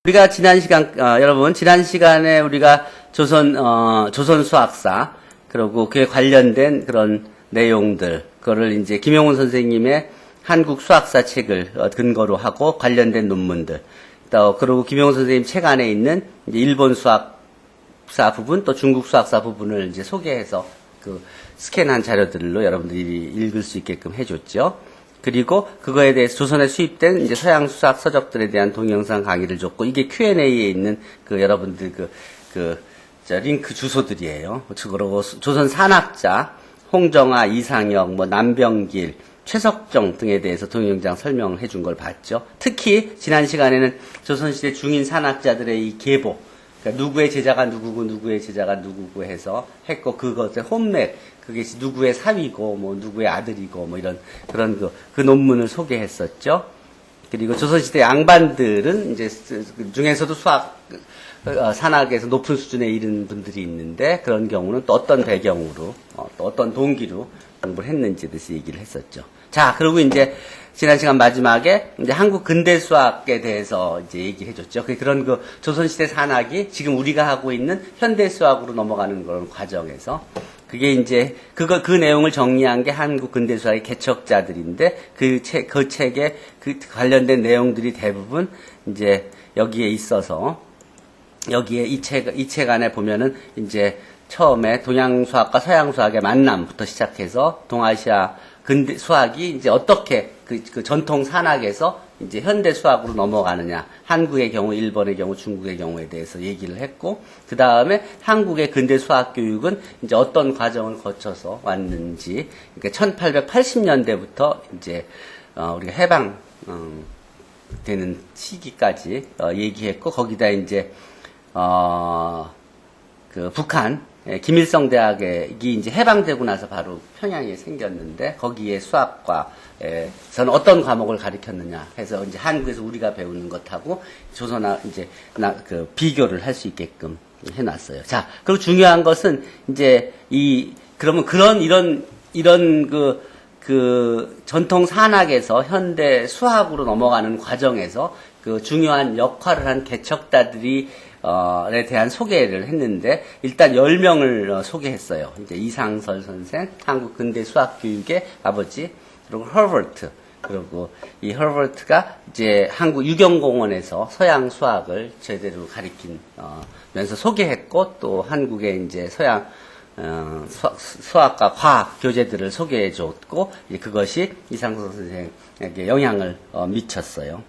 우리가 지난 시간, 여러분, 지난 시간에 우리가 조선 수학사, 그리고 그에 관련된 그런 내용들, 그거를 이제 김용훈 선생님의 한국 수학사 책을 근거로 하고 관련된 논문들, 또, 그리고 김용훈 선생님 책 안에 있는 이제 일본 수학사 부분, 또 중국 수학사 부분을 이제 소개해서 그 스캔한 자료들로 여러분들이 읽을 수 있게끔 해줬죠. 그리고 그거에 대해서 조선에 수입된 이제 서양 수학 서적들에 대한 동영상 강의를 줬고, 이게 Q&A에 있는 그 여러분들 링크 주소들이에요. 그리고 조선 산학자, 홍정아, 이상혁, 남병길, 최석정 등에 대해서 동영상 설명해 준 걸 봤죠. 특히 지난 시간에는 조선시대 중인 산학자들의 이 계보, 그러니까 누구의 제자가 누구고 누구의 제자가 누구고 해서 했고, 그것의 홈맥, 그게 누구의 사위고 누구의 아들이고 이런 그런 그 논문을 소개했었죠. 그리고 조선시대 양반들은 이제 그 중에서도 수학 산학에서 높은 수준에 이른 분들이 있는데, 그런 경우는 또 어떤 배경으로 또 어떤 동기로 공부를 했는지에 대해서 얘기를 했었죠. 자, 그리고 이제 지난 시간 마지막에 이제 한국 근대 수학에 대해서 이제 얘기해 줬죠. 그런 조선시대 산학이 지금 우리가 하고 있는 현대 수학으로 넘어가는 그런 과정에서, 그게 이제 그 내용을 정리한 게 한국 근대 수학의 개척자들인데, 그 책에 그 관련된 내용들이 대부분 이제 여기에 있어서, 여기에 이 책 안에 보면은 이제 처음에 동양 수학과 서양 수학의 만남부터 시작해서 동아시아 근대 수학이 이제 어떻게 그 전통 산학에서 이제 현대 수학으로 넘어가느냐, 한국의 경우, 일본의 경우, 중국의 경우에 대해서 얘기를 했고, 그 다음에 한국의 근대 수학 교육은 이제 어떤 과정을 거쳐서 왔는지, 그러니까 1880년대부터 이제 우리가 해방 되는 시기까지 얘기했고, 거기다 이제 그 북한 김일성 대학이 이제 해방되고 나서 바로 평양에 생겼는데, 거기에 수학과에서는 어떤 과목을 가르쳤느냐 해서 이제 한국에서 우리가 배우는 것하고 조선아 이제 비교를 할 수 있게끔 해놨어요. 자, 그리고 중요한 것은 이제 그러면 이런 그 전통 산학에서 현대 수학으로 넘어가는 과정에서 그 중요한 역할을 한 개척자들이 에 대한 소개를 했는데, 일단 10명을 소개했어요. 이제 이상설 선생, 한국 근대 수학 교육의 아버지, 그리고 허버트, 그리고 이 허버트가 이제 한국 유경공원에서 서양 수학을 제대로 가리키면서 소개했고, 또 한국의 이제 서양 수학과 과학 교재들을 소개해 줬고, 그것이 이상설 선생에게 영향을 미쳤어요.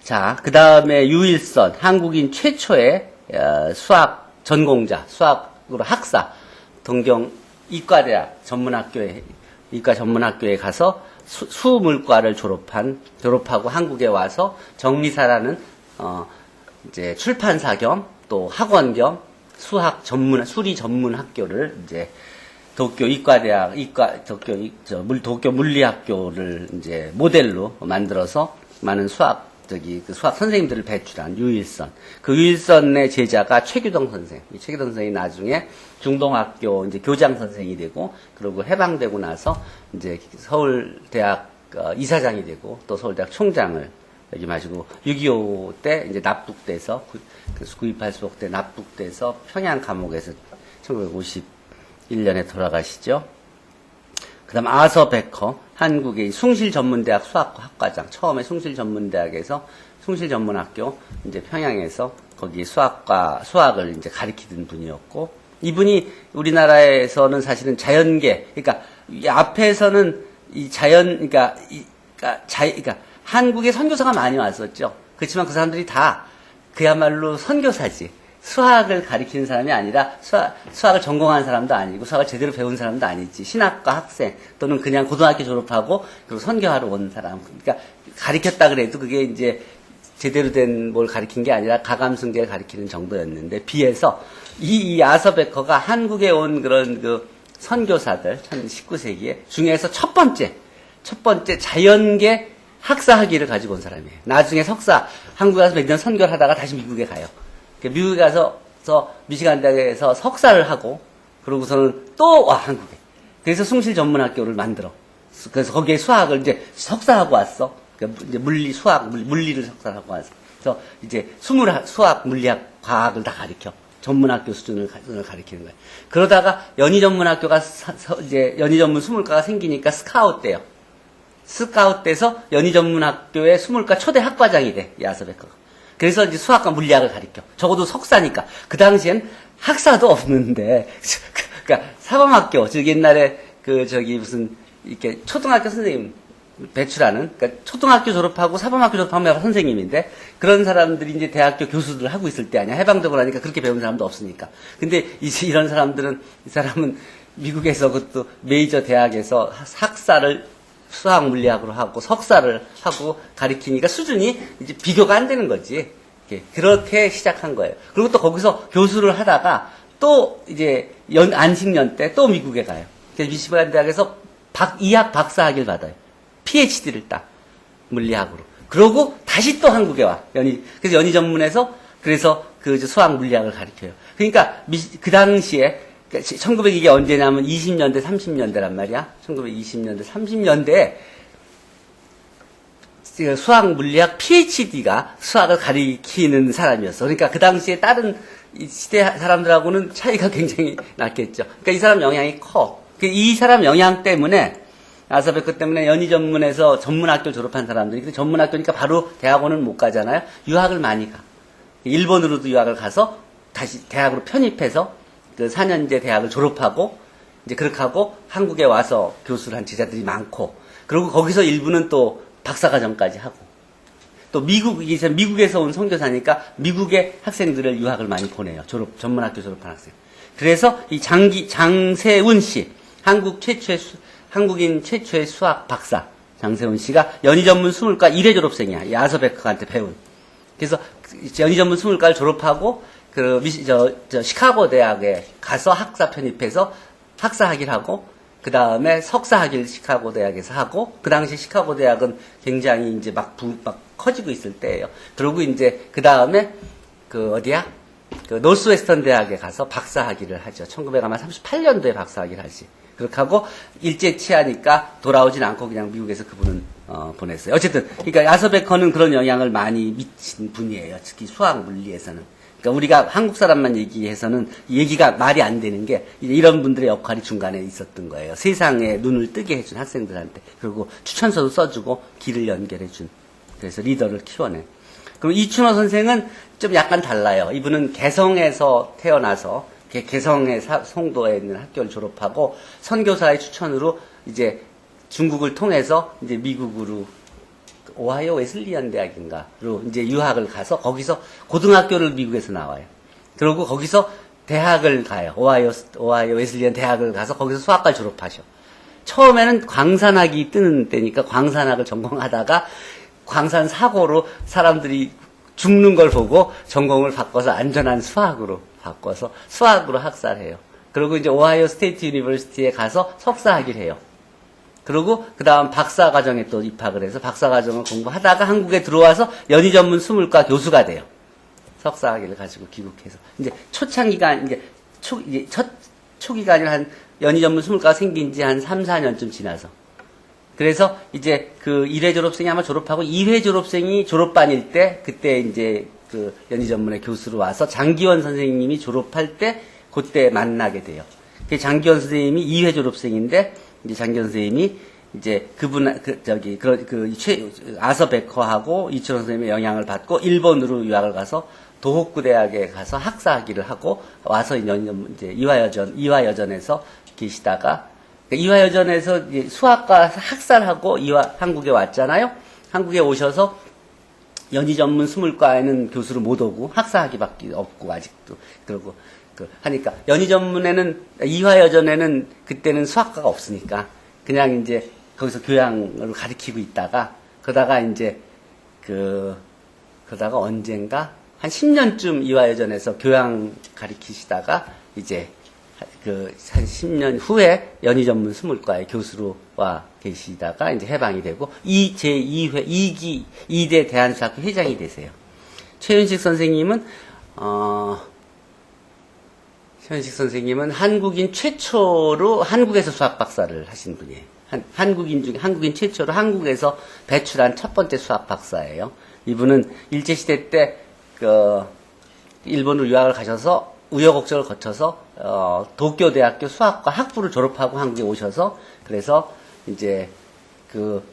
자, 그 다음에 유일선, 한국인 최초의 수학 전공자, 수학으로 학사, 동경 이과대학 이과 전문학교에 가서 수물과를 졸업하고 한국에 와서 정리사라는 이제 출판사 겸 또 학원 겸 수리 전문 학교를 이제 도쿄 이과대학, 도쿄 물리학교를 이제 모델로 만들어서 많은 수학 선생님들을 배출한 유일선. 그 유일선의 제자가 최규동 선생. 이 최규동 선생이 나중에 중동학교 이제 교장 선생이 되고, 그리고 해방되고 나서 이제 서울대학 이사장이 되고, 또 서울대학 총장을 여기 마시고, 6.25 때 이제 납북돼서, 9.28 수복 때 납북돼서 평양 감옥에서 1951년에 돌아가시죠. 그 다음 아서 베커, 한국의 숭실전문대학 수학과 학과장, 처음에 숭실전문대학에서 숭실전문학교, 이제 평양에서 거기 수학을 이제 가리키던 분이었고, 이분이 우리나라에서는 사실은 자연계, 그러니까 이 앞에서는 그러니까 한국에 선교사가 많이 왔었죠. 그렇지만 그 사람들이 다 그야말로 선교사지. 수학을 가리키는 사람이 아니라 수학을 전공한 사람도 아니고 수학을 제대로 배운 사람도 아니지. 신학과 학생 또는 그냥 고등학교 졸업하고 그리고 선교하러 온 사람. 그러니까 가리켰다 그래도 그게 이제 제대로 된 뭘 가리킨 게 아니라 가감승계를 가리키는 정도였는데, 비해서 이 아서베커가 한국에 온 그런 그 선교사들 19세기에 중에서 첫 번째 자연계 학사 학위를 가지고 온 사람이에요. 나중에 석사, 한국에 가서 몇 년 선교를 하다가 다시 미국에 가요. 미국에 가서 미시간 대학에서 석사를 하고, 그러고서는 또 와 한국에. 그래서 숭실전문학교를 만들어. 그래서 거기에 수학을 이제 석사하고 왔어. 그러니까 이제 물리를 석사하고 왔어. 그래서 이제 수학, 물리학, 과학을 다 가르쳐. 전문학교 수준을 가리키는 거예요. 그러다가 연희전문학교가 이제 연희전문 수물과가 생기니까 스카웃돼요. 스카웃돼서 연희전문학교의 수물과 초대 학과장이 돼, 이 아서베커가. 그래서 이제 수학과 물리학을 가르쳐. 적어도 석사니까. 그 당시엔 학사도 없는데, 그러니까 사범학교, 즉 옛날에 무슨 이렇게 초등학교 선생님 배출하는, 그러니까 초등학교 졸업하고 사범학교 졸업하면 선생님인데, 그런 사람들이 이제 대학교 교수들 하고 있을 때 아니야. 해방되고 나니까 그렇게 배운 사람도 없으니까. 근데 이제 이런 사람들은, 이 사람은 미국에서 그것도 메이저 대학에서 학사를 수학 물리학으로 하고 석사를 하고 가리키니까 수준이 이제 비교가 안 되는 거지. 그렇게 시작한 거예요. 그리고 또 거기서 교수를 하다가 또 이제 안식년 때 또 미국에 가요. 그래서 미시간 대학에서 이학 박사학위를 받아요. PhD를 따. 물리학으로. 그러고 다시 또 한국에 와. 그래서 연희전문에서 그래서 수학 물리학을 가르쳐요. 그러니까 그 당시에 1900 이게 언제냐면 20년대 30년대란 말이야. 1920년대 30년대에 수학 물리학 PhD가 수학을 가리키는 사람이었어. 그러니까 그 당시에 다른 시대 사람들하고는 차이가 굉장히 났겠죠. 그러니까 이 사람 영향이 커. 이 사람 영향 때문에 아서베커 때문에 연희전문에서 전문학교 졸업한 사람들이, 근데 전문학교니까 바로 대학원은 못 가잖아요. 유학을 많이 가. 일본으로도 유학을 가서 다시 대학으로 편입해서 4년제 대학을 졸업하고 이제 그렇게 하고 한국에 와서 교수를 한 제자들이 많고, 그리고 거기서 일부는 또 박사과정까지 하고, 또 미국에서 온 선교사니까 미국의 학생들을 유학을 많이 보내요. 전문학교 졸업한 학생. 그래서 이 장세운 씨, 한국인 최초의 수학 박사 장세운 씨가 연희전문 수물과 1회 졸업생이야. 이 아서베커한테 배운. 그래서 연희전문 수물과를 졸업하고 시카고 대학에 가서 학사 편입해서 학사 학위를 하고, 그 다음에 석사 학위를 시카고 대학에서 하고, 그 당시 시카고 대학은 굉장히 이제 막 커지고 있을 때예요. 그리고 이제 그 다음에 노스웨스턴 대학에 가서 박사 학위를 하죠. 1938년도에 박사 학위를 하지. 그렇게 하고 일제 치하니까 돌아오진 않고 그냥 미국에서 그분은 보냈어요. 어쨌든 그러니까 아서베커는 그런 영향을 많이 미친 분이에요. 특히 수학 물리에서는. 그러니까 우리가 한국 사람만 얘기해서는 얘기가 말이 안 되는 게 이런 분들의 역할이 중간에 있었던 거예요. 세상에 눈을 뜨게 해준 학생들한테. 그리고 추천서도 써주고 길을 연결해준. 그래서 리더를 키워낸. 그럼 이춘호 선생은 좀 약간 달라요. 이분은 개성에서 태어나서 개성의 송도에 있는 학교를 졸업하고 선교사의 추천으로 이제 중국을 통해서 이제 미국으로 오하이오 웨슬리안 대학인가로 이제 유학을 가서 거기서 고등학교를 미국에서 나와요. 그리고 거기서 대학을 가요. 오하이오 웨슬리안 대학을 가서 거기서 수학과를 졸업하셔. 처음에는 광산학이 뜨는 때니까 광산학을 전공하다가 광산 사고로 사람들이 죽는 걸 보고 전공을 바꿔서 안전한 수학으로 바꿔서 수학으로 학사를 해요. 그리고 이제 오하이오 스테이트 유니버시티에 가서 석사 학위를 해요. 그리고 그 다음 박사과정에 또 입학을 해서 박사과정을 공부하다가 한국에 들어와서 연희전문 수물과 교수가 돼요. 석사 학위를 가지고 귀국해서. 이제 초창기가, 이제 초기가 한 연희전문 수물과가 생긴 지 한 3, 4년쯤 지나서. 그래서 이제 1회 졸업생이 아마 졸업하고 2회 졸업생이 졸업반일 때, 그때 이제 연희전문의 교수로 와서 장기원 선생님이 졸업할 때, 그때 만나게 돼요. 장기원 선생님이 2회 졸업생인데, 이제 장기원 선생님이 이제 아서베커하고 이춘호 선생님의 영향을 받고 일본으로 유학을 가서 도호쿠 대학에 가서 학사 학위를 하고 와서 이제 이화여전에서 계시다가, 이화여전에서 수학과 학사를 하고 한국에 왔잖아요. 한국에 오셔서 연희전문 수물과에는 교수를 못 오고 학사 학위밖에 없고 아직도 그러고 하니까 이화여전에는 그때는 수학과가 없으니까 그냥 이제 거기서 교양을 가르치고 있다가 그러다가 이제 그러다가 언젠가 한 10년쯤 이화여전에서 교양 가르치시다가 이제 한 10년 후에 연희전문 수물과의 교수로 와 계시다가 이제 해방이 되고 제2회 2대 대한수학회 회장이 되세요. 최윤식 선생님은 한국인 최초로 한국에서 수학 박사를 하신 분이에요. 한국인 최초로 한국에서 배출한 첫 번째 수학 박사예요. 이분은 일제시대 때, 일본으로 유학을 가셔서 우여곡절을 거쳐서, 도쿄대학교 수학과 학부를 졸업하고 한국에 오셔서, 그래서 이제,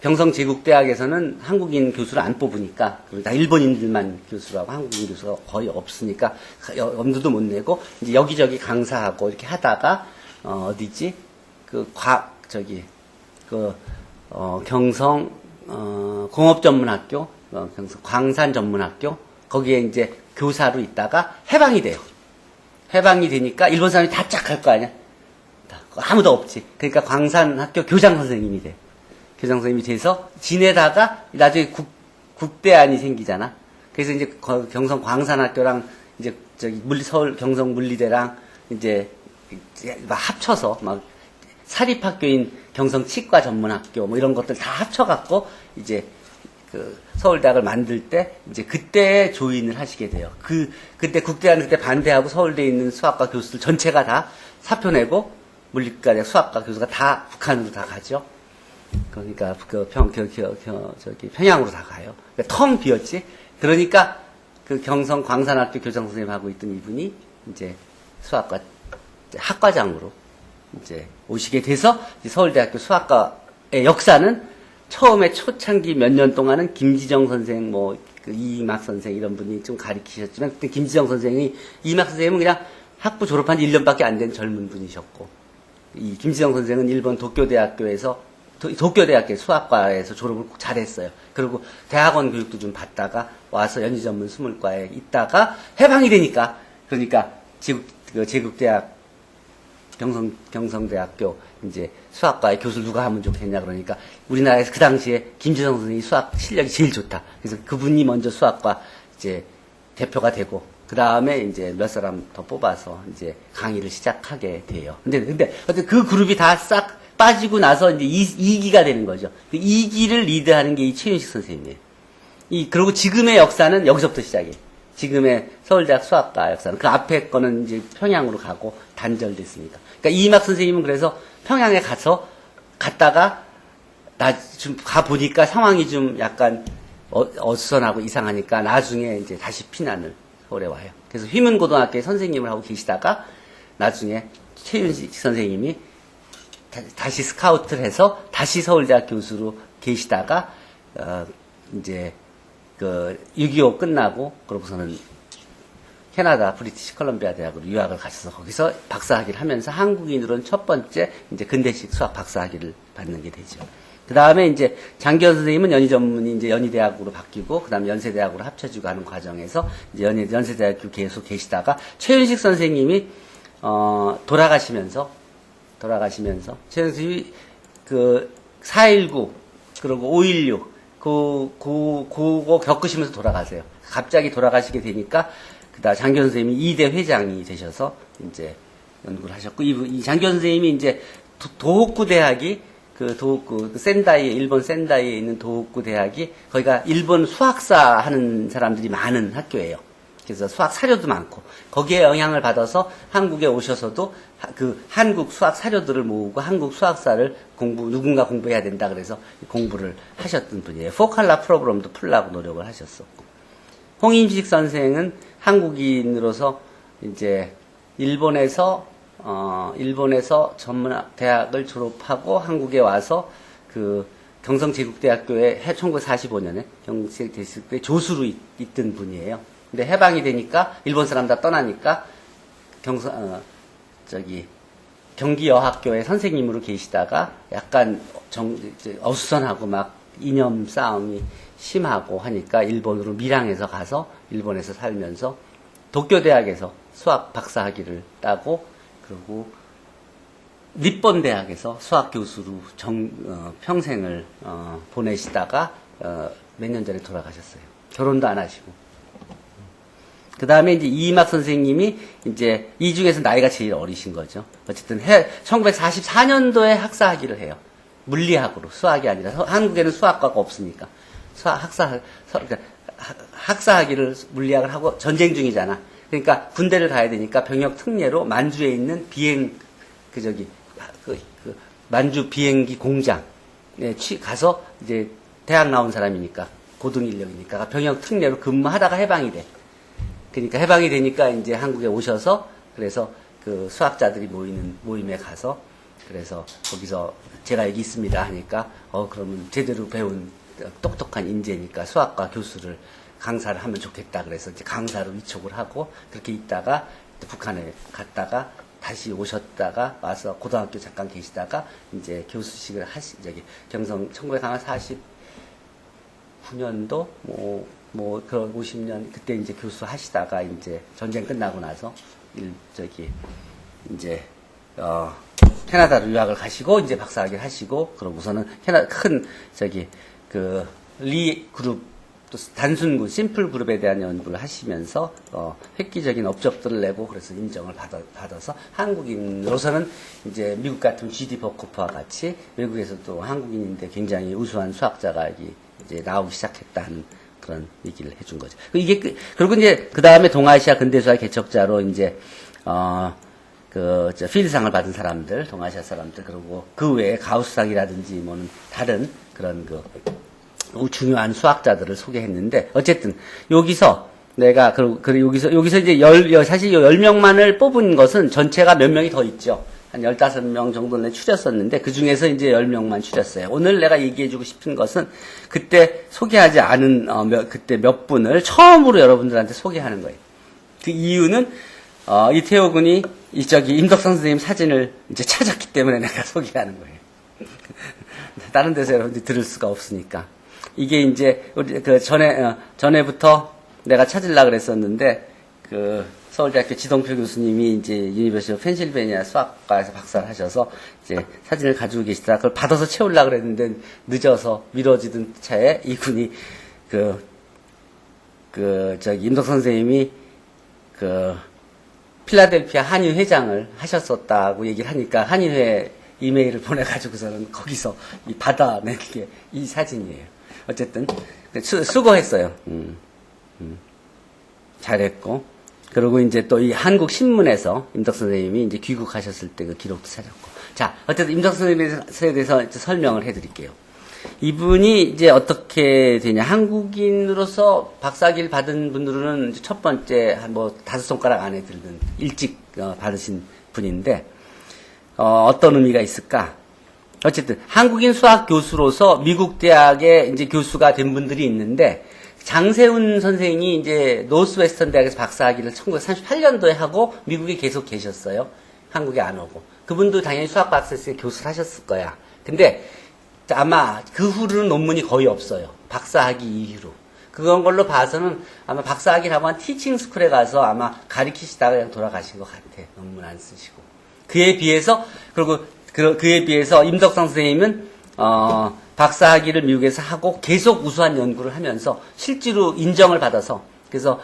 경성제국대학에서는 한국인 교수를 안 뽑으니까, 다 일본인들만 교수라고 한국인 교수가 거의 없으니까, 엄두도 못 내고, 이제 여기저기 강사하고 이렇게 하다가, 어디지? 경성, 공업전문학교, 경성 광산전문학교, 거기에 이제 교사로 있다가 해방이 돼요. 해방이 되니까 일본 사람이 다 쫙 갈 거 아니야? 아무도 없지. 그러니까 광산학교 교장 선생님이 돼. 교장 선생님이 돼서 지내다가 나중에 국대안이 생기잖아. 그래서 이제 경성 광산학교랑 이제 서울 경성 물리대랑 이제 막 합쳐서 막 사립학교인 경성 치과 전문학교 뭐 이런 것들 다 합쳐갖고 이제 서울대학을 만들 때 이제 그때 조인을 하시게 돼요. 그때 국대안은 그때 반대하고 서울대에 있는 수학과 교수들 전체가 다 사표 내고 물리과 수학과 교수가 다 북한으로 다 가죠. 그러니까 평양으로 다 가요. 그러니까 텅 비었지. 그러니까 경성 광산학교 교장 선생님 하고 있던 이분이 이제 수학과 학과장으로 이제 오시게 돼서 이제 서울대학교 수학과의 역사는 처음에 초창기 몇 년 동안은 김지정 선생, 이막 선생 이런 분이 좀 가르치셨지만 그때 김지정 선생이 이막 선생님은 그냥 학부 졸업한 지 1년밖에 안 된 젊은 분이셨고 이 김지정 선생은 일본 도쿄대학교에서 도쿄대학교 수학과에서 졸업을 잘했어요. 그리고 대학원 교육도 좀 받다가 와서 연희전문 스물과에 있다가 해방이 되니까 그러니까 제국대학 경성대학교 이제 수학과의 교수를 누가 하면 좋겠냐 그러니까 우리나라에서 그 당시에 김지성 선생님이 수학 실력이 제일 좋다. 그래서 그분이 먼저 수학과 이제 대표가 되고 그 다음에 이제 몇 사람 더 뽑아서 이제 강의를 시작하게 돼요. 근데 그 그룹이 다 싹 빠지고 나서 이제 2기가 되는 거죠. 그 2기를 리드하는 게 이 최윤식 선생님이에요. 그리고 지금의 역사는 여기서부터 시작이에요. 지금의 서울대학 수학과 역사는 그 앞에 거는 이제 평양으로 가고 단절됐으니까. 그러니까 이막 선생님은 그래서 평양에 갔다가 좀 가보니까 상황이 좀 약간 어수선하고 이상하니까 나중에 이제 다시 피난을 서울에 와요. 그래서 휘문고등학교에 선생님을 하고 계시다가 나중에 최윤식 선생님이 다시 스카우트를 해서 다시 서울대학 교수로 계시다가 이제 6.25 끝나고 그러고서는 캐나다 브리티시 컬럼비아 대학으로 유학을 가셔서 거기서 박사학위를 하면서 한국인으로는 첫 번째 이제 근대식 수학 박사학위를 받는 게 되죠. 그 다음에 이제 장기현 선생님은 연희전문이 이제 연희대학으로 바뀌고 그 다음에 연세대학으로 합쳐지고 하는 과정에서 이제 연세대학교 계속 계시다가 최윤식 선생님이 돌아가시면서 최윤식 선생님이 4.19 그리고 5.16 그거 겪으시면서 돌아가세요. 갑자기 돌아가시게 되니까, 그다음 장기현 선생님이 2대 회장이 되셔서, 이제, 연구를 하셨고, 이 장기현 선생님이 이제, 도호쿠 대학이, 일본 센다이에 있는 도호쿠 대학이, 거기가 일본 수학사 하는 사람들이 많은 학교예요. 그래서 수학 사료도 많고, 거기에 영향을 받아서 한국에 오셔서도 한국 수학 사료들을 모으고 한국 수학사를 누군가 공부해야 된다 그래서 공부를 하셨던 분이에요. 포칼라 프로그램도 풀라고 노력을 하셨었고. 홍인식 선생은 한국인으로서 이제 일본에서 전문학 대학을 졸업하고 한국에 와서 경성제국대학교에 1945년에 경성제국대학교에 조수로 있던 분이에요. 근데 해방이 되니까 일본 사람 다 떠나니까 경기여학교의 선생님으로 계시다가 약간 어수선하고 막 이념 싸움이 심하고 하니까 일본으로 밀항해서 가서 일본에서 살면서 도쿄대학에서 수학 박사학위를 따고 그리고 니폰 대학에서 수학 교수로 평생을 보내시다가 몇 년 전에 돌아가셨어요. 결혼도 안 하시고. 그 다음에 이제 이막 선생님이 이제 이 중에서 나이가 제일 어리신 거죠. 어쨌든 1944년도에 학사학위를 해요. 물리학으로 수학이 아니라 한국에는 수학과가 없으니까 그러니까 학사학위를 물리학을 하고 전쟁 중이잖아. 그러니까 군대를 가야 되니까 병역 특례로 만주에 있는 만주 비행기 공장에 가서 이제 대학 나온 사람이니까 고등 인력이니까 병역 특례로 근무하다가 해방이 돼. 그러니까 해방이 되니까 이제 한국에 오셔서 그래서 그 수학자들이 모이는 모임에 가서 그래서 거기서 제가 여기 있습니다 하니까 그러면 제대로 배운 똑똑한 인재니까 수학과 교수를 강사를 하면 좋겠다 그래서 이제 강사로 위촉을 하고 그렇게 있다가 북한에 갔다가 다시 오셨다가 와서 고등학교 잠깐 계시다가 이제 교수직을 경성 1949년도 그런 50년 그때 이제 교수 하시다가 이제 전쟁 끝나고 나서 이제 캐나다로 유학을 가시고 이제 박사학위를 하시고 그러고서는 큰 리 그룹 또 단순 심플 그룹에 대한 연구를 하시면서 획기적인 업적들을 내고 그래서 인정을 받아서 한국인으로서는 이제 미국 같은 GD 버코프와 같이 외국에서도 한국인인데 굉장히 우수한 수학자가 이제 나오기 시작했다는 그런 얘기를 해준 거죠. 그리고 이제 그 다음에 동아시아 근대수학 개척자로 이제 필드상을 받은 사람들, 동아시아 사람들, 그리고 그 외에 가우스상이라든지 뭐는 다른 그런 중요한 수학자들을 소개했는데, 어쨌든, 여기서 내가, 여기서 이제 사실 10명만을 뽑은 것은 전체가 몇 명이 더 있죠. 한 15명 정도는 추렸었는데, 그 중에서 이제 10명만 추렸어요. 오늘 내가 얘기해주고 싶은 것은, 그때 소개하지 않은, 그때 몇 분을 처음으로 여러분들한테 소개하는 거예요. 그 이유는, 이태호 군이 임덕선 선생님 사진을 이제 찾았기 때문에 내가 소개하는 거예요. 다른 데서 여러분들이 들을 수가 없으니까. 이게 이제, 우리, 전에부터 내가 찾으려고 그랬었는데, 서울대학교 지동표 교수님이 이제 유니버시티 오브 펜실베니아 수학과에서 박사를 하셔서 이제 사진을 가지고 계시다가 그걸 받아서 채우려고 그랬는데 늦어서 미뤄지던 차에 이분이 임덕선 선생님이 필라델피아 한인 회장을 하셨었다고 얘기를 하니까 한인회 이메일을 보내가지고서는 거기서 받아낸 게 이 사진이에요. 어쨌든 수고했어요. 잘했고 그리고 이제 또 이 한국 신문에서 임덕선 선생님이 이제 귀국하셨을 때 그 기록도 찾았고 자 어쨌든 임덕선 선생님에 대해서 이제 설명을 해드릴게요. 이분이 이제 어떻게 되냐 한국인으로서 박사학위를 받은 분들은 첫 번째 한 5손가락 안에 들는 일찍 받으신 분인데 어떤 의미가 있을까? 어쨌든 한국인 수학 교수로서 미국 대학에 이제 교수가 된 분들이 있는데 장세훈 선생이 이제 노스웨스턴 대학에서 박사학위를 1938년도에 하고 미국에 계속 계셨어요. 한국에 안 오고. 그분도 당연히 수학 박사학위 교수를 하셨을 거야. 근데 아마 그 후로는 논문이 거의 없어요. 박사학위 이후로. 그런 걸로 봐서는 아마 박사학위를 하고 한 티칭 스쿨에 가서 아마 가르치시다가 그냥 돌아가신 것 같아. 논문 안 쓰시고. 그에 비해서 임덕선 선생님은 박사학위를 미국에서 하고 계속 우수한 연구를 하면서 실제로 인정을 받아서 그래서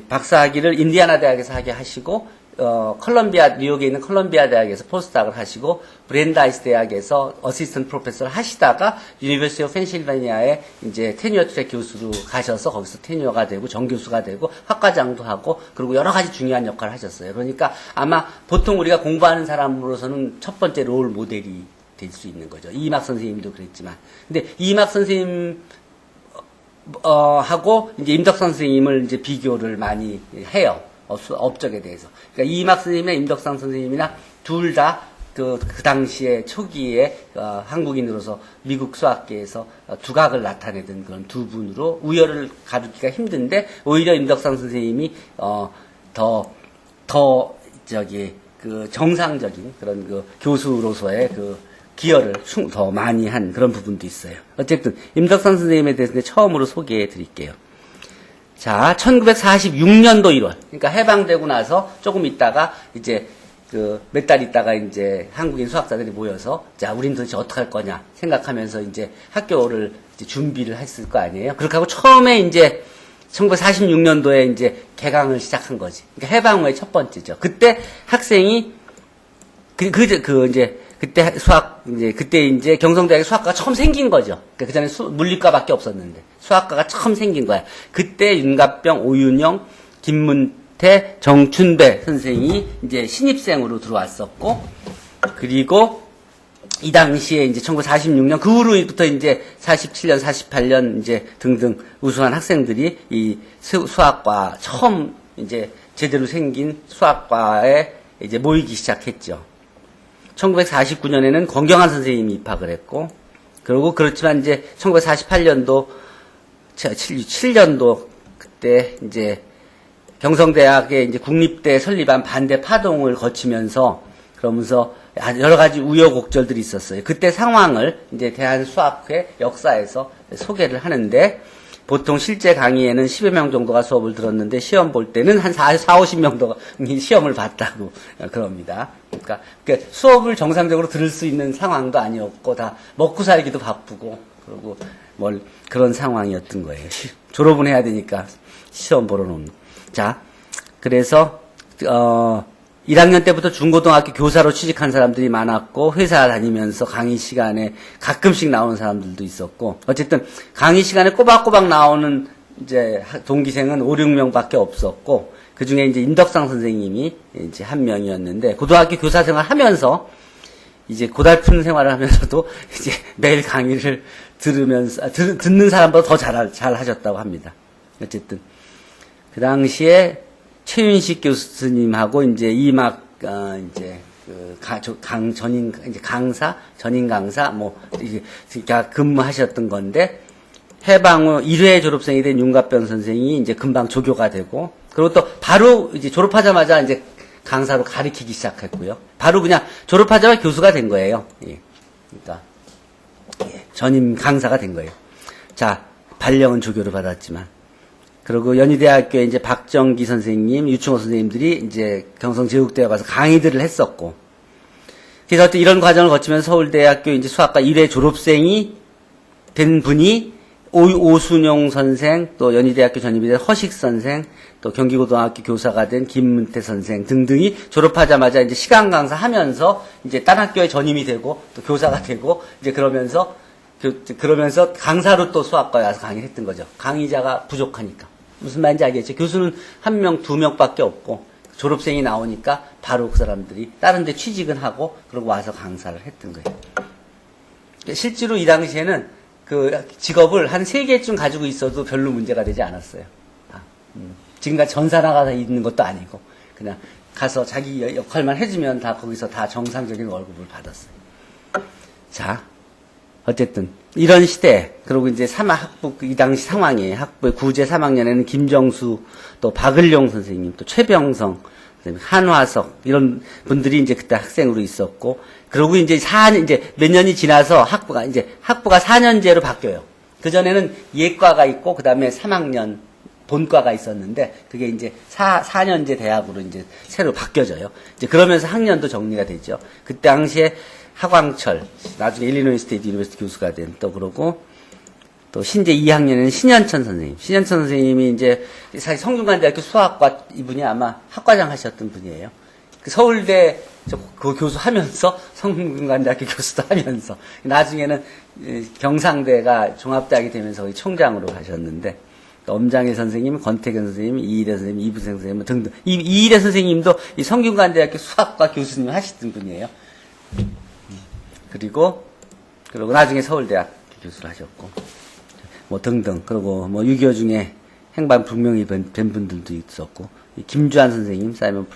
박사학위를 인디아나 대학에서 하게 하시고 뉴욕에 있는 컬럼비아 대학에서 포스닥을 하시고 브랜다이스 대학에서 어시스턴트 프로페서를 하시다가 유니버시티 오브 펜실베니아에 이제 테뉴어 트랙 교수로 가셔서 거기서 테뉴어가 되고 정교수가 되고 학과장도 하고 그리고 여러 가지 중요한 역할을 하셨어요. 그러니까 아마 보통 우리가 공부하는 사람으로서는 첫 번째 롤 모델이 될 수 있는 거죠. 이막 선생님도 그랬지만. 근데 이막 선생님 하고 이제 임덕선 선생님을 이제 비교를 많이 해요. 업적에 대해서. 그러니까 이막 선생님이나 임덕선 선생님이나 둘 다 그 당시에 초기에 한국인으로서 미국 수학계에서 두각을 나타내던 그런 두 분으로 우열을 가르기가 힘든데 오히려 임덕선 선생님이 정상적인 그런 교수로서의 기여를 더 많이 한 그런 부분도 있어요. 어쨌든 임덕선 선생님에 대해서 처음으로 소개해 드릴게요. 자, 1946년도 1월. 그러니까 해방되고 나서 조금 있다가 이제 몇 달 있다가 이제 한국인 수학자들이 모여서 자, 우린 도대체 어떻게 할 거냐 생각하면서 이제 학교를 이제 준비를 했을 거 아니에요. 그렇게 하고 처음에 이제 1946년도에 이제 개강을 시작한 거지. 그러니까 해방 후의 첫 번째죠. 그때 학생이 그때 이제 경성대학에 수학과가 처음 생긴 거죠. 그 전에 물리과밖에 없었는데 수학과가 처음 생긴 거야. 그때 윤갑병, 오윤영, 김문태, 정춘배 선생이 이제 신입생으로 들어왔었고, 그리고 이 당시에 이제 1946년 그 후로부터 이제 47년, 48년 이제 등등 우수한 학생들이 이 수학과 처음 이제 제대로 생긴 수학과에 이제 모이기 시작했죠. 1949년에는 권경환 선생님이 입학을 했고, 그리고 그렇지만 이제 1948년도, 7년도 그때 이제 경성대학의 이제 국립대 설립한 반대 파동을 거치면서 그러면서 여러 가지 우여곡절들이 있었어요. 그때 상황을 이제 대한수학회 역사에서 소개를 하는데, 보통 실제 강의에는 10여 명 정도가 수업을 들었는데 시험 볼 때는 한 50명 정도 시험을 봤다고 그럽니다. 그러니까 수업을 정상적으로 들을 수 있는 상황도 아니었고 다 먹고 살기도 바쁘고 그리고 뭘 그런 상황이었던 거예요. 졸업은 해야 되니까 시험 보러 놓는. 자, 그래서 1학년 때부터 중고등학교 교사로 취직한 사람들이 많았고, 회사 다니면서 강의 시간에 가끔씩 나오는 사람들도 있었고, 어쨌든 강의 시간에 꼬박꼬박 나오는 이제 동기생은 5, 6명밖에 없었고, 그 중에 이제 임덕상 선생님이 이제 한 명이었는데, 고등학교 교사 생활 하면서, 이제 고달픈 생활을 하면서도 이제 매일 강의를 들으면서, 듣는 사람보다 더 잘 하셨다고 합니다. 어쨌든, 그 당시에 최윤식 교수님하고 이제 이막 이제 전임 강사 이게 근무하셨던 건데, 해방 후 1회 졸업생이 된 윤갑병 선생이 이제 금방 조교가 되고, 그리고 또 바로 이제 졸업하자마자 이제 강사로 가르치기 시작했고요. 바로 그냥 졸업하자마자 교수가 된 거예요. 예. 그러니까 전임 강사가 된 거예요. 자, 발령은 조교를 받았지만. 그리고 연희대학교에 이제 박정기 선생님, 유충호 선생님들이 이제 경성제국대에 가서 강의들을 했었고, 그래서 또 이런 과정을 거치면서 서울대학교 이제 수학과 1회 졸업생이 된 분이 오순용 선생, 또 연희대학교 전임이 된 허식 선생, 또 경기고등학교 교사가 된 김문태 선생 등등이 졸업하자마자 이제 시간 강사하면서 이제 딴 학교에 전임이 되고 또 교사가 되고 이제 그러면서 강사로 또 수학과에 와서 강의를 했던 거죠. 강의자가 부족하니까. 무슨 말인지 알겠죠? 교수는 1명, 2명밖에 없고 졸업생이 나오니까 바로 그 사람들이 다른 데 취직은 하고 그러고 와서 강사를 했던 거예요. 실제로 이 당시에는 그 직업을 한 3개쯤 가지고 있어도 별로 문제가 되지 않았어요. 지금까지 전사 나가서 있는 것도 아니고 그냥 가서 자기 역할만 해주면 다 거기서 다 정상적인 월급을 받았어요. 자, 어쨌든 이런 시대, 그리고 이제 학부 이 당시 상황에 학부의 구제 3학년에는 김정수, 또 박을용 선생님, 또 최병성, 한화석 이런 분들이 이제 그때 학생으로 있었고, 그리고 이제 이제 몇 년이 지나서 학부가 4년제로 바뀌어요. 그 전에는 예과가 있고 그 다음에 3학년 본과가 있었는데 그게 이제 4년제 대학으로 이제 새로 바뀌어져요. 이제 그러면서 학년도 정리가 되죠. 그 당시에 하광철, 나중에 일리노이 스테이트 유니버시티 교수가 된 또 그러고, 또 신제 2학년에는 신현천 선생님. 신현천 선생님이 이제 사실 성균관대학교 수학과 이분이 아마 학과장 하셨던 분이에요. 그 서울대 그 교수 하면서 성균관대학교 교수도 하면서 나중에는 경상대가 종합대학이 되면서 거기 총장으로 가셨는데, 엄장혜 선생님, 권태견 선생님, 이일혜 선생님, 이부생 선생님 등등. 이일혜 선생님도 이 성균관대학교 수학과 교수님 하시던 분이에요. 그리고 나중에 서울대학 교수를 하셨고, 등등. 그리고 6.25 중에 행방 불명이 된 분들도 있었고, 김주한 선생님, 사이먼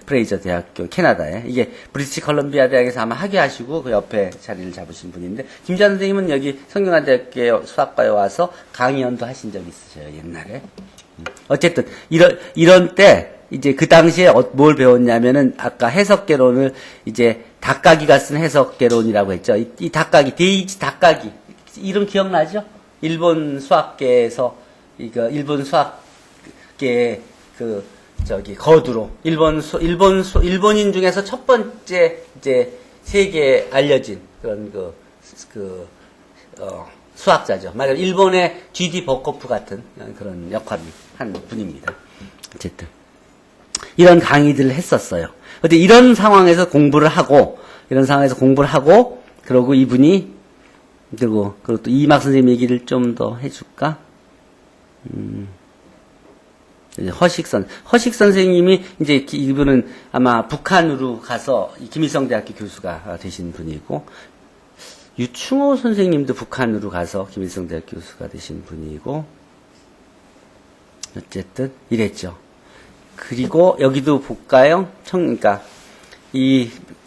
프레이저 대학교, 캐나다에, 이게 브리티시 컬럼비아 대학에서 아마 학예하시고 그 옆에 자리를 잡으신 분인데, 김주한 선생님은 여기 성균관대학교 수학과에 와서 강의연도 하신 적이 있으셔요, 옛날에. 어쨌든, 이런 때, 이제 그 당시에 뭘 배웠냐면은, 아까 해석개론을 이제 닭가기가 쓴 해석개론이라고 했죠. 이 닭가기, 데이지 닭가기. 이름 기억나죠? 일본 수학계에서, 일본 수학계의 거두로. 일본인 중에서 첫 번째, 이제, 세계에 알려진 그런 수학자죠. 말하자면 일본의 G.D. 버코프 같은 그런 역할을 한 분입니다. 어쨌든. 이런 강의들을 했었어요. 근데 이런 상황에서 공부를 하고, 그러고 이분이, 그리고 또 이막 선생님 얘기를 좀 더 해줄까? 허식 선생님이 이제 이분은 아마 북한으로 가서 김일성 대학교 교수가 되신 분이고, 유충호 선생님도 북한으로 가서 김일성 대학교 교수가 되신 분이고, 어쨌든 이랬죠. 그리고 여기도 볼까요? 그러니까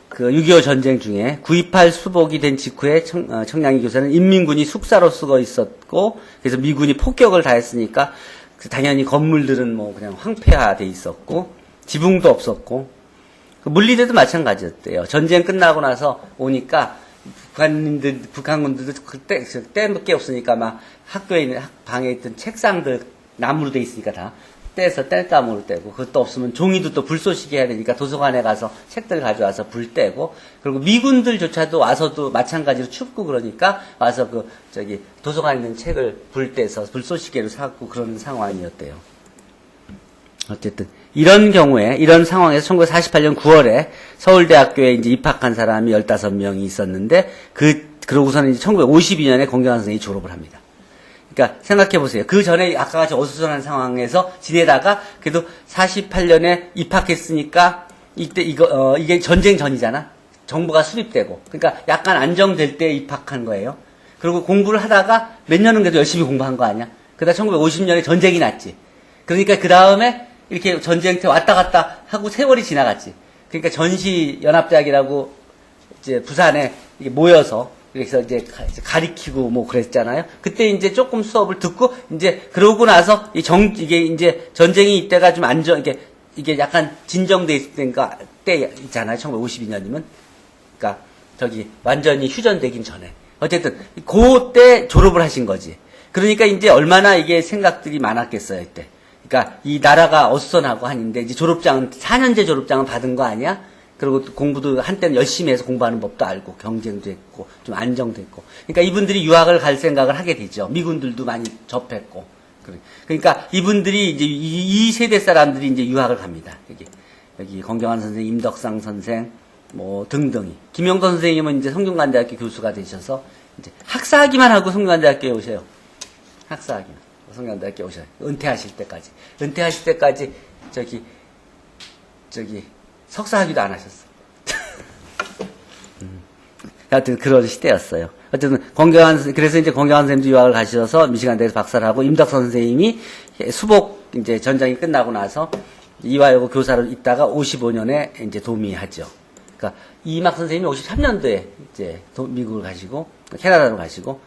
그 6.25 전쟁 중에 9.28 수복이 된 직후에 청량리 교사는 인민군이 숙사로 쓰고 있었고, 그래서 미군이 폭격을 가했으니까 당연히 건물들은 뭐 그냥 황폐화돼 있었고, 지붕도 없었고, 물리대도 마찬가지였대요. 전쟁 끝나고 나서 오니까 북한군들도 그때 때밖에 없으니까 막 학교에 있는 방에 있던 책상들 나무로 돼 있으니까 다 떼서 뗄감으로 떼고, 그것도 없으면 종이도 또 불쏘시개 해야 되니까 도서관에 가서 책들 가져와서 불 떼고, 그리고 미군들조차도 와서도 마찬가지로 춥고 그러니까 와서 도서관에 있는 책을 불 떼서 불쏘시개로 사고 그런 상황이었대요. 어쨌든 이런 경우에, 이런 상황에서 1948년 9월에 서울대학교에 이제 입학한 사람이 15명이 있었는데, 그러고서는 이제 1952년에 권경환 선생님이 졸업을 합니다. 그러니까 생각해 보세요. 그 전에 아까 같이 어수선한 상황에서 지내다가 그래도 48년에 입학했으니까 이때 이게 전쟁 전이잖아. 정부가 수립되고. 그러니까 약간 안정될 때 입학한 거예요. 그리고 공부를 하다가 몇 년은 그래도 열심히 공부한 거 아니야. 그러다 1950년에 전쟁이 났지. 그러니까 그 다음에 이렇게 전쟁 때 왔다 갔다 하고 세월이 지나갔지. 그러니까 전시연합대학이라고 이제 부산에 이게 모여서 그래서 이제 가리키고 뭐 그랬잖아요. 그때 이제 조금 수업을 듣고 이제 그러고 나서 이게 이제 전쟁이 이때가 좀 이게 약간 진정돼 있을 때 있잖아요. 1952년이면. 그러니까 완전히 휴전되긴 전에. 어쨌든 그때 졸업을 하신 거지. 그러니까 이제 얼마나 이게 생각들이 많았겠어요, 이때. 그러니까 이 나라가 어수선하고 하는데 이제 4년제 졸업장은 받은 거 아니야? 그리고 또 공부도 한때는 열심히 해서 공부하는 법도 알고, 경쟁도 했고, 좀 안정됐고. 그러니까 이분들이 유학을 갈 생각을 하게 되죠. 미군들도 많이 접했고. 그러니까 이분들이 이제 이 세대 사람들이 이제 유학을 갑니다. 여기 권경환 선생, 임덕상 선생, 뭐 등등이. 김영선 선생님은 이제 성균관대학교 교수가 되셔서 이제 학사학위만 하고 성균관대학교에 오셔요. 학사학위만. 성균관대학교에 오셔요. 은퇴하실 때까지. 은퇴하실 때까지 석사학위도 안 하셨어. 하여튼 그런 시대였어요. 어쨌든 그래서 이제 권경환 선생님도 유학을 가셔서 미시간대에서 박사를 하고, 임덕선 선생님이 수복 이제 전쟁이 끝나고 나서 이화여고 교사로 있다가 55년에 이제 도미하죠. 그러니까 이막 선생님이 53년도에 이제 미국을 가시고 캐나다로 가시고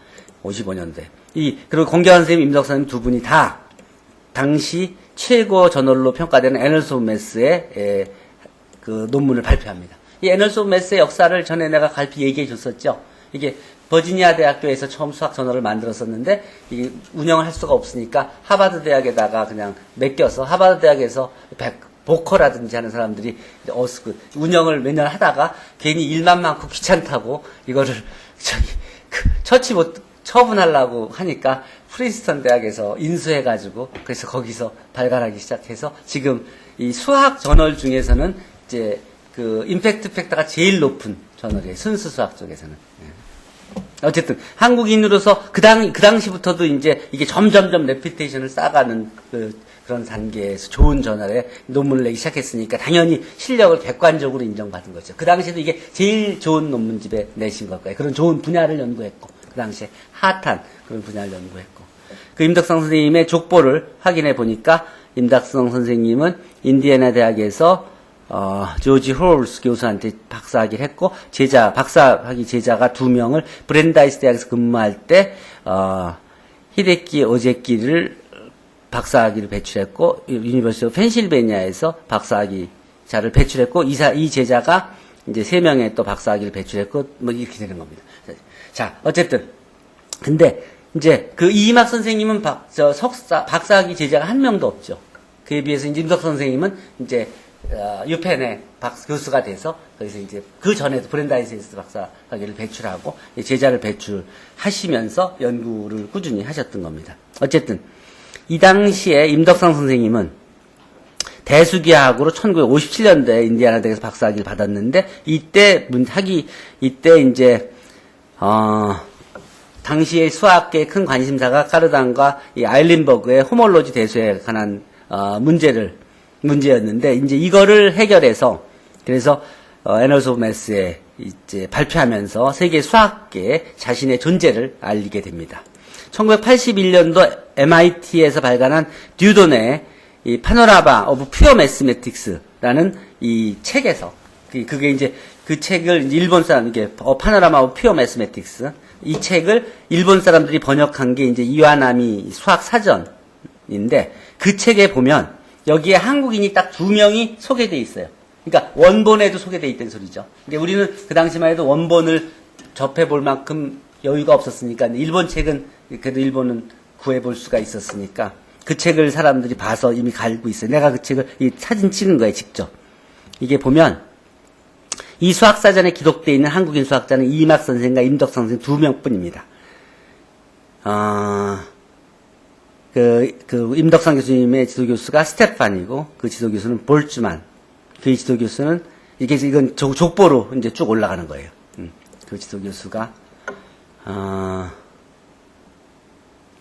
55년도에 그리고 권경환 선생님, 임덕선 선생님 두 분이 다 당시 최고 저널로 평가되는 애널스 오브 매스의 그 논문을 발표합니다. 이 애널스 오브 매스의 역사를 전에 내가 갈피 얘기해 줬었죠. 이게 버지니아 대학교에서 처음 수학 저널을 만들었었는데, 이게 운영을 할 수가 없으니까 하버드 대학에다가 그냥 맡겨서 하버드 대학에서 보커라든지 하는 사람들이 운영을 몇 년 하다가 괜히 일만 많고 귀찮다고 이거를 처분하려고 하니까 프린스턴 대학에서 인수해가지고, 그래서 거기서 발간하기 시작해서 지금 이 수학 저널 중에서는 이제 그 임팩트 팩터가 제일 높은 저널이에요. 순수 수학 쪽에서는. 어쨌든 한국인으로서 그 당시부터도 이제 이게 점점점 레피테이션을 쌓아가는 그런 단계에서 좋은 저널에 논문을 내기 시작했으니까 당연히 실력을 객관적으로 인정받은 거죠. 그 당시에도 이게 제일 좋은 논문집에 내신 걸 거예요. 그런 좋은 분야를 연구했고, 그 당시에 핫한 그런 분야를 연구했고. 그 임덕상 선생님의 족보를 확인해 보니까, 임덕상 선생님은 인디애나 대학에서 조지 홀스 교수한테 박사학위를 했고, 박사학위 제자가 2명을 브랜다이스 대학에서 근무할 때, 히데키 오제키를 박사학위를 배출했고, 유니버시티 오브 펜실베니아에서 박사학위자를 배출했고, 이 제자가 이제 3명의 또 박사학위를 배출했고, 뭐 이렇게 되는 겁니다. 자, 어쨌든. 근데, 이제 그 이희막 선생님은 박사학위 제자가 한 명도 없죠. 그에 비해서 이제 임덕 선생님은 이제 유펜의 교수가 돼서 거기서 이제 그 전에도 브랜다이스에서 박사학위를 배출하고 제자를 배출하시면서 연구를 꾸준히 하셨던 겁니다. 어쨌든 이 당시에 임덕상 선생님은 대수기하학으로 1957년도에 인디애나 대학에서 박사학위를 받았는데, 이때 이제 당시의 수학계의 큰 관심사가 카르단과 이 아일린버그의 호몰로지 대수에 관한 문제였는데, 이제 이거를 해결해서, 그래서, 애널스 오브 매스에 이제 발표하면서 세계 수학계에 자신의 존재를 알리게 됩니다. 1981년도 MIT에서 발간한 듀돈의 이 파노라마 오브 퓨어 매스매틱스라는 이 책에서, 그게 이제 그 책을 일본 사람, 이게 파노라마 오브 퓨어 매스매틱스, 이 책을 일본 사람들이 번역한 게 이제 이와나미 수학 사전인데, 그 책에 보면 여기에 한국인이 딱 2명이 소개되어 있어요. 그러니까 원본에도 소개되어 있다는 소리죠. 근데 우리는 그 당시만 해도 원본을 접해볼 만큼 여유가 없었으니까, 일본 책은 그래도 일본은 구해볼 수가 있었으니까 그 책을 사람들이 봐서 이미 갈고 있어요. 내가 그 책을 이 사진 찍은 거예요, 직접. 이게 보면 이 수학사전에 기록되어 있는 한국인 수학자는 이막 선생과 임덕 선생 2명뿐입니다. 임덕상 교수님의 지도교수가 스테판이고, 그 지도교수는 볼츠만. 그 지도교수는, 이건 족보로 이제 쭉 올라가는 거예요. 그 지도교수가,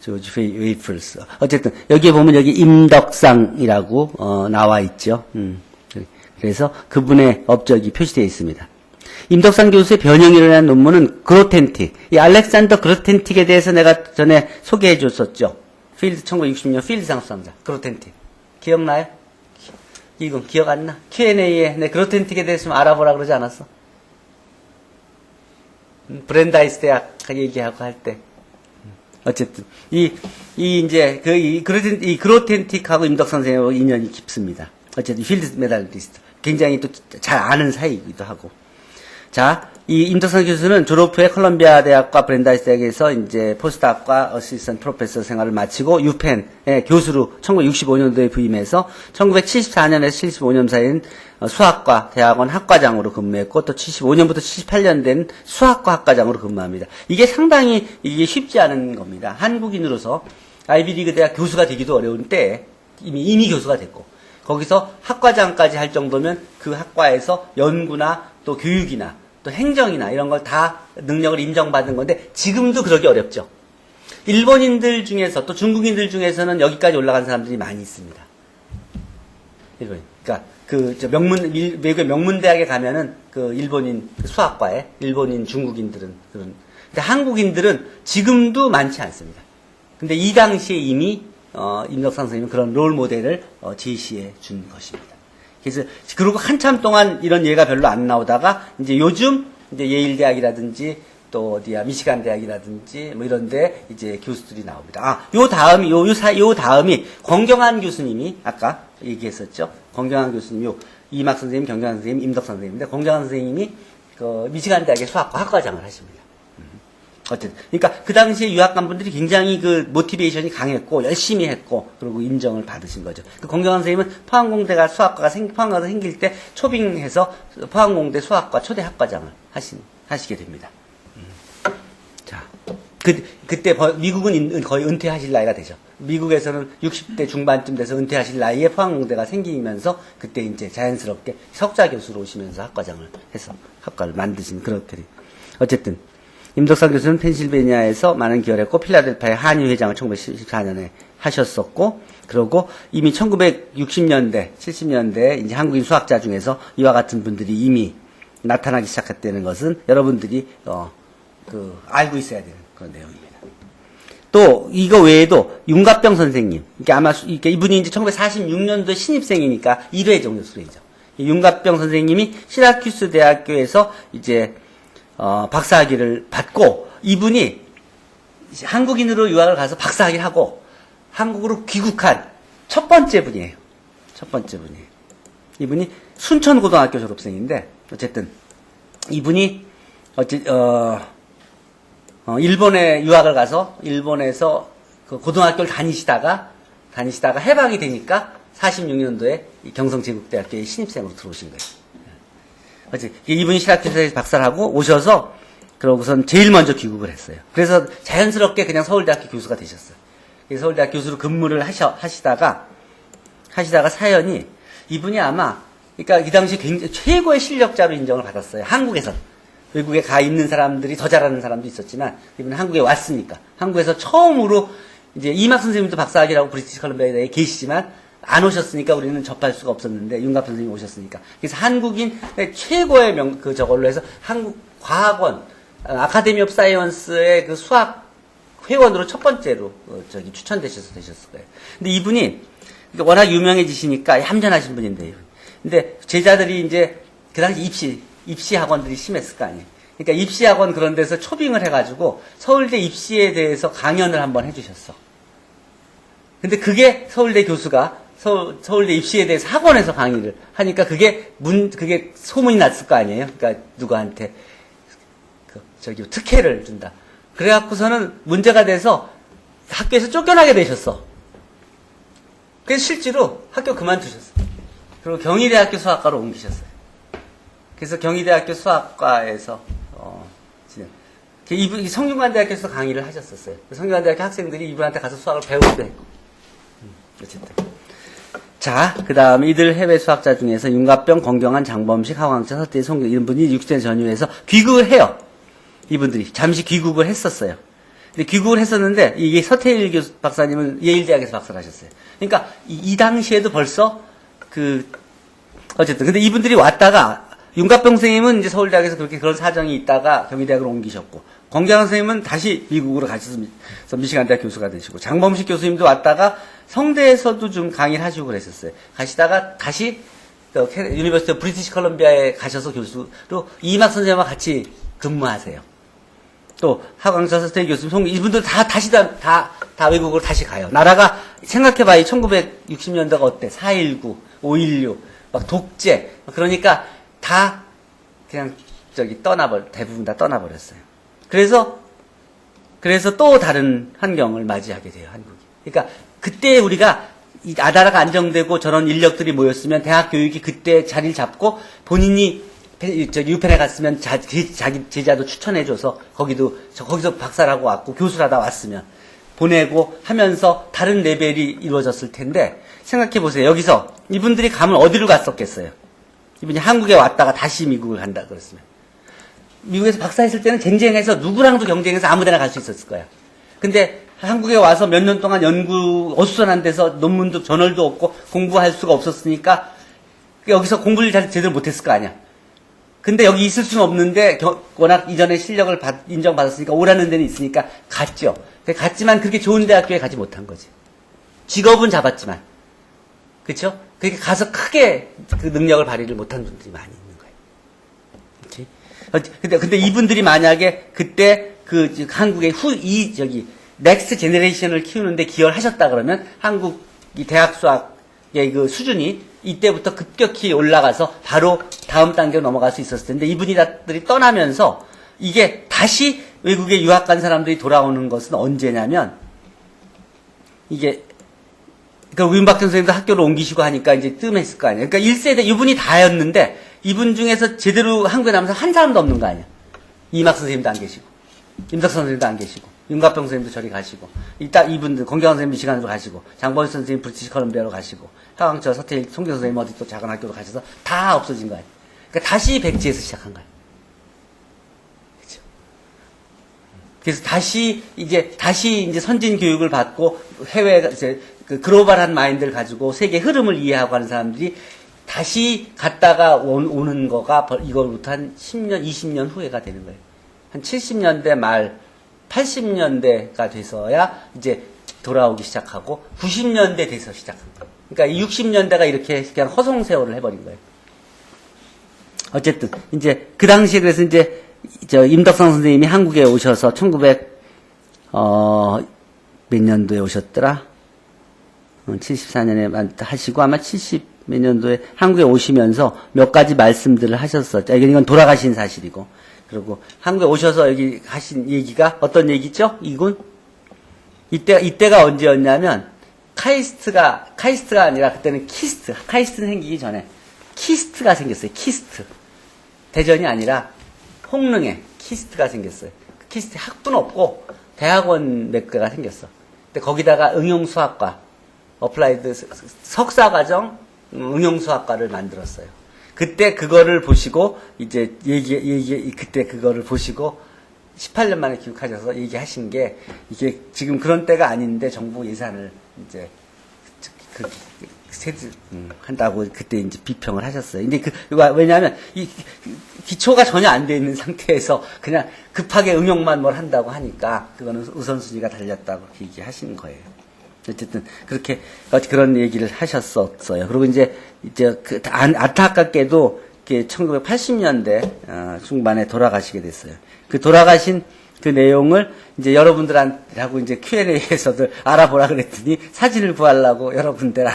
조지 웨이플스. 어쨌든, 여기에 보면 여기 임덕상이라고, 나와 있죠. 그래서 그분의 업적이 표시되어 있습니다. 임덕상 교수의 변형이라는 논문은 그로텐틱. 이 알렉산더 그로텐틱에 대해서 내가 전에 소개해 줬었죠. 1960년 필드상 수상자. 그로텐틱. 기억나요? 이건 기억 안 나? Q&A에 내 그로텐틱에 대해서 좀 알아보라 그러지 않았어? 브랜다이스 대학 얘기하고 할 때. 어쨌든. 이 그로텐틱하고 임덕 선생님하고 인연이 깊습니다. 어쨌든 필드 메달리스트. 굉장히 또 잘 아는 사이이기도 하고. 자, 이 임덕상 교수는 졸업 후에 컬럼비아 대학과 브랜다이스 대학에서 이제 포스트학과 어시스턴트 프로페서 생활을 마치고 유펜의 교수로 1965년도에 부임해서 1974년에서 75년 사이인 수학과 대학원 학과장으로 근무했고, 또 75년부터 78년 된 수학과 학과장으로 근무합니다. 이게 상당히 쉽지 않은 겁니다. 한국인으로서 아이비리그 대학 교수가 되기도 어려운 때에 이미 교수가 됐고, 거기서 학과장까지 할 정도면 그 학과에서 연구나 또 교육이나 또 행정이나 이런 걸 다 능력을 인정받은 건데, 지금도 그러기 어렵죠. 일본인들 중에서 또 중국인들 중에서는 여기까지 올라간 사람들이 많이 있습니다. 일본인. 그러니까 외국의 명문대학에 가면은 그 일본인 수학과에 일본인 중국인들은 그런. 근데 한국인들은 지금도 많지 않습니다. 근데 이 당시에 이미 임덕상 선생님은 그런 롤 모델을 제시해 준 것입니다. 그래서 그리고 한참 동안 이런 예가 별로 안 나오다가 이제 요즘 이제 예일 대학이라든지 또 어디야 미시간 대학이라든지 뭐 이런데 이제 교수들이 나옵니다. 요 다음이 권경환 교수님이 아까 얘기했었죠. 권경환 교수님, 이막 선생님, 경경환 선생님, 임덕 선생님인데, 권경환 선생님이 그 미시간 대학의 수학과 학과장을 하십니다. 어쨌든. 그러니까 그 당시에 유학 간 분들이 굉장히 그 모티베이션이 강했고, 열심히 했고, 그리고 인정을 받으신 거죠. 그 권경환 선생님은 포항공대가 포항가가 생길 때 초빙해서 포항공대 수학과 초대 학과장을 하시게 됩니다. 자. 그때 미국은 거의 은퇴하실 나이가 되죠. 미국에서는 60대 중반쯤 돼서 은퇴하실 나이에 포항공대가 생기면서 그때 이제 자연스럽게 석좌 교수로 오시면서 학과장을 해서 학과를 만드신 그렇게. 어쨌든. 임덕상 교수는 펜실베니아에서 많은 기여를 했고, 필라델피아의 한의 회장을 1974년에 하셨었고, 그러고 이미 1960년대, 70년대 이제 한국인 수학자 중에서 이와 같은 분들이 이미 나타나기 시작했다는 것은 여러분들이 알고 있어야 되는 그런 내용입니다. 또 이거 외에도 윤갑병 선생님, 이게 아마 이분이 이제 1946년도 신입생이니까 1회 정도 수련이죠. 윤갑병 선생님이 시라큐스 대학교에서 이제 박사학위를 받고, 이분이 한국인으로 유학을 가서 박사학위를 하고 한국으로 귀국한 첫 번째 분이에요. 이분이 순천고등학교 졸업생인데, 어쨌든 이분이 일본에 유학을 가서 일본에서 그 고등학교를 다니시다가 해방이 되니까 46년도에 경성제국대학교의 신입생으로 들어오신 거예요. 이분이 시라큐스에서 박사를 하고 오셔서 그러고선 제일 먼저 귀국을 했어요. 그래서 자연스럽게 그냥 서울대학교 교수가 되셨어요. 서울대학교 교수로 근무를 하시다가 사연이, 이분이 아마 그러니까 이 당시 굉장히 최고의 실력자로 인정을 받았어요. 한국에서. 외국에 가 있는 사람들이 더 잘하는 사람도 있었지만 이분은 한국에 왔으니까 한국에서 처음으로 이제 이막 선생님도 박사학위라고 브리티시 컬럼비아에 계시지만 안 오셨으니까 우리는 접할 수가 없었는데 윤갑 선생님이 오셨으니까. 그래서 한국인 최고의 저걸로 해서 한국 과학원 아카데미 오브 사이언스의 그 수학 회원으로 첫 번째로 추천되셨을 거예요. 근데 이분이 워낙 유명해지시니까 얌전하신 분인데, 근데 제자들이 이제 그 당시 입시 학원들이 심했을 거 아니에요. 그러니까 입시 학원 그런 데서 초빙을 해가지고 서울대 입시에 대해서 강연을 한번 해주셨어. 근데 그게 서울대 교수가 서울대 입시에 대해서 학원에서 강의를 하니까 그게 소문이 났을 거 아니에요. 그러니까 누구한테 특혜를 준다. 그래갖고서는 문제가 돼서 학교에서 쫓겨나게 되셨어. 그래서 실제로 학교 그만두셨어요. 그리고 경희대학교 수학과로 옮기셨어요. 그래서 경희대학교 수학과에서 이분이 성균관대학교에서 강의를 하셨었어요. 성균관대학교 학생들이 이분한테 가서 수학을 배우기도 했고. 어쨌든. 자, 그 다음에 이들 해외 수학자 중에서 윤갑병, 권경환, 장범식, 하광철, 서태지, 송경 이런 분이 6대 전후에서 귀국을 해요. 이분들이 잠시 귀국을 했었어요. 근데 귀국을 했었는데 이게 서태일 교수 박사님은 예일대학에서 박사를 하셨어요. 그러니까 이 당시에도 벌써 어쨌든 근데 이분들이 왔다가 윤갑병 선생님은 이제 서울대학에서 그런 사정이 있다가 경희대학으로 옮기셨고, 권경환 선생님은 다시 미국으로 가셔서 미시간 대학 교수가 되시고, 장범식 교수님도 왔다가 성대에서도 좀 강의를 하시고 그랬었어요. 가시다가 다시 유니버시티 오브 브리티시 컬럼비아에 가셔서 교수로 이막 선생님과 같이 근무하세요. 또 하광철, 서태일 교수님, 이분들 다 외국으로 다시 가요. 나라가 생각해봐요. 1960년대가 어때? 4.19, 5.16, 막 독재. 그러니까 다 그냥 대부분 다 떠나버렸어요. 그래서 또 다른 환경을 맞이하게 돼요, 한국이. 그러니까 그때 우리가 이 나라가 안정되고 저런 인력들이 모였으면 대학 교육이 그때 자리를 잡고 본인이 유펜에 갔으면 자기 제자도 추천해줘서 거기서 박사를 하고 왔고 교수를 하다 왔으면 보내고 하면서 다른 레벨이 이루어졌을 텐데, 생각해보세요. 여기서 이분들이 가면 어디로 갔었겠어요? 이분이 한국에 왔다가 다시 미국을 간다 그랬으면. 미국에서 박사했을 때는 쟁쟁해서 누구랑도 경쟁해서 아무데나 갈 수 있었을 거야. 근데 한국에 와서 몇 년 동안 연구 어수선한 데서 논문도 저널도 없고 공부할 수가 없었으니까 여기서 공부를 제대로 못했을 거 아니야. 근데 여기 있을 수는 없는데 워낙 이전에 실력을 인정받았으니까 오라는 데는 있으니까 갔죠. 갔지만 그렇게 좋은 대학교에 가지 못한 거지. 직업은 잡았지만. 그렇죠? 그렇게 가서 크게 그 능력을 발휘를 못한 분들이 많이 있는 거예요. 근데 이분들이 만약에 그때 한국의 넥스트 제너레이션을 키우는데 기여를 하셨다 그러면 한국 이 대학 수학의 그 수준이 이때부터 급격히 올라가서 바로 다음 단계로 넘어갈 수 있었을 텐데, 이분들이 떠나면서 이게 다시 외국에 유학 간 사람들이 돌아오는 것은 언제냐면, 이게 윤박현 선생님도 학교를 옮기시고 하니까 이제 뜸했을 거 아니에요. 그러니까 1세대 이분이 다였는데 이분 중에서 제대로 한국에 남아서 한 사람도 없는 거 아니야. 이막 선생님도 안 계시고, 임덕선 선생님도 안 계시고, 윤갑병 선생님도 저리 가시고, 이분들, 권경환 선생님 미시간으로 가시고, 장범식 선생님 브리티시 컬럼비아로 가시고, 하광철, 서태일, 송경 선생님 어디 또 작은 학교로 가셔서 다 없어진 거예요. 그러니까 다시 백지에서 시작한 거예요. 그렇죠? 그래서 다시 이제 선진 교육을 받고 해외 글로벌한 마인드를 가지고 세계 흐름을 이해하고 하는 사람들이 다시 갔다가 오는 거가 이거부터 한 10년, 20년 후에가 되는 거예요. 한 70년대 말, 80년대가 돼서야 이제 돌아오기 시작하고 90년대 돼서 시작한 거예요. 그러니까 60년대가 이렇게 그냥 허송세월을 해버린 거예요. 어쨌든 이제 그 당시에 그래서 이제 임덕상 선생님이 한국에 오셔서 몇 년도에 오셨더라? 74년에 하시고 아마 70 몇 년도에 한국에 오시면서 몇 가지 말씀들을 하셨었죠. 이건 돌아가신 사실이고. 그리고 한국에 오셔서 여기 하신 얘기가 어떤 얘기죠? 이군? 이때가 언제였냐면 카이스트가 아니라 그때는 카이스트는 생기기 전에 키스트가 생겼어요. 키스트. 대전이 아니라 홍릉에 키스트가 생겼어요. 키스트 학부는 없고 대학원 몇 개가 생겼어. 근데 거기다가 응용수학과, 어플라이드 석사과정 응용수학과를 만들었어요. 그때 그거를 보시고 이제 그때 그거를 보시고 18년 만에 귀국하셔서 얘기하신 게, 이게 지금 그런 때가 아닌데 정부 예산을 이제 한다고 그때 이제 비평을 하셨어요. 근데 왜냐하면 이 기초가 전혀 안 돼 있는 상태에서 그냥 급하게 응용만 뭘 한다고 하니까 그거는 우선순위가 달렸다고 얘기하시는 거예요. 어쨌든 그렇게 그런 얘기를 하셨었어요. 그리고 이제 안타깝게도 1980년대 중반에 돌아가시게 됐어요. 그 돌아가신 그 내용을 이제 여러분들하고 이제 Q&A에서도 알아보라 그랬더니 사진을 구하려고 여러 군데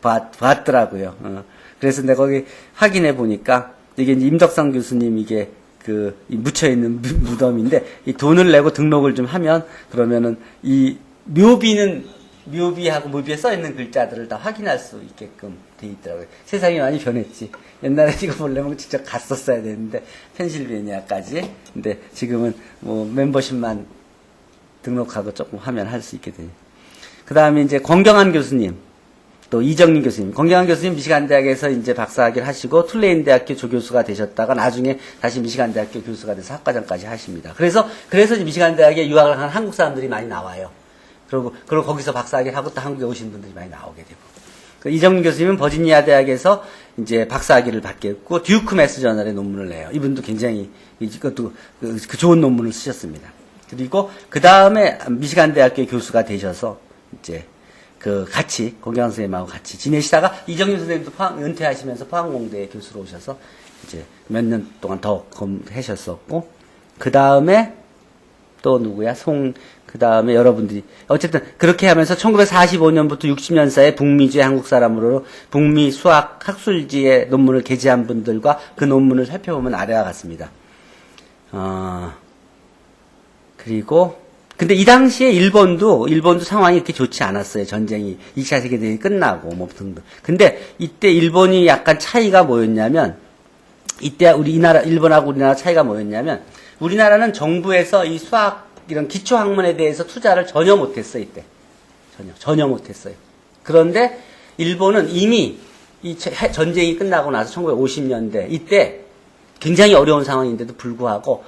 봤더라고요. 그래서 내가 거기 확인해 보니까 이게 이제 임덕상 교수님 이게 묻혀있는 무덤인데 이 돈을 내고 등록을 좀 하면 그러면은 이 묘비하고 묘비에 써있는 글자들을 다 확인할 수 있게끔 돼 있더라고요. 세상이 많이 변했지. 옛날에 이거 보려면 직접 갔었어야 되는데, 펜실베니아까지. 근데 지금은 뭐 멤버십만 등록하고 조금 하면 할 수 있게 되요. 그 다음에 이제 권경환 교수님, 또 이정민 교수님. 권경환 교수님 미시간 대학에서 이제 박사학위를 하시고 툴레인 대학교 조교수가 되셨다가 나중에 다시 미시간 대학교 교수가 돼서 학과장까지 하십니다. 그래서 미시간 대학에 유학을 한 한국 사람들이 많이 나와요. 그리고 거기서 박사학위를 하고 또 한국에 오신 분들이 많이 나오게 되고. 이정민 교수님은 버지니아 대학에서 이제 박사학위를 받겠고, 듀크 매스 저널에 논문을 내요. 이분도 굉장히, 이것도 그 좋은 논문을 쓰셨습니다. 그리고 그 다음에 미시간 대학교 교수가 되셔서 이제 같이, 공경 선생님하고 같이 지내시다가 이정민 선생님도 은퇴하시면서 포항공대 교수로 오셔서 이제 몇 년 동안 더 하셨었고, 그 다음에 또 누구야? 그 다음에 여러분들이, 어쨌든 그렇게 하면서 1945년부터 60년 사이에 북미주의 한국 사람으로 북미 수학 학술지의 논문을 게재한 분들과 그 논문을 살펴보면 아래와 같습니다. 그리고, 근데 이 당시에 일본도 상황이 이렇게 좋지 않았어요. 전쟁이, 2차 세계대전이 끝나고, 뭐 등등. 근데 이때 일본이 약간 차이가 뭐였냐면, 이때 일본하고 우리나라 차이가 뭐였냐면, 우리나라는 정부에서 이 수학, 이런 기초학문에 대해서 투자를 전혀 못했어요, 이때. 전혀 못했어요. 그런데 일본은 이미 이 전쟁이 끝나고 나서 1950년대, 이때 굉장히 어려운 상황인데도 불구하고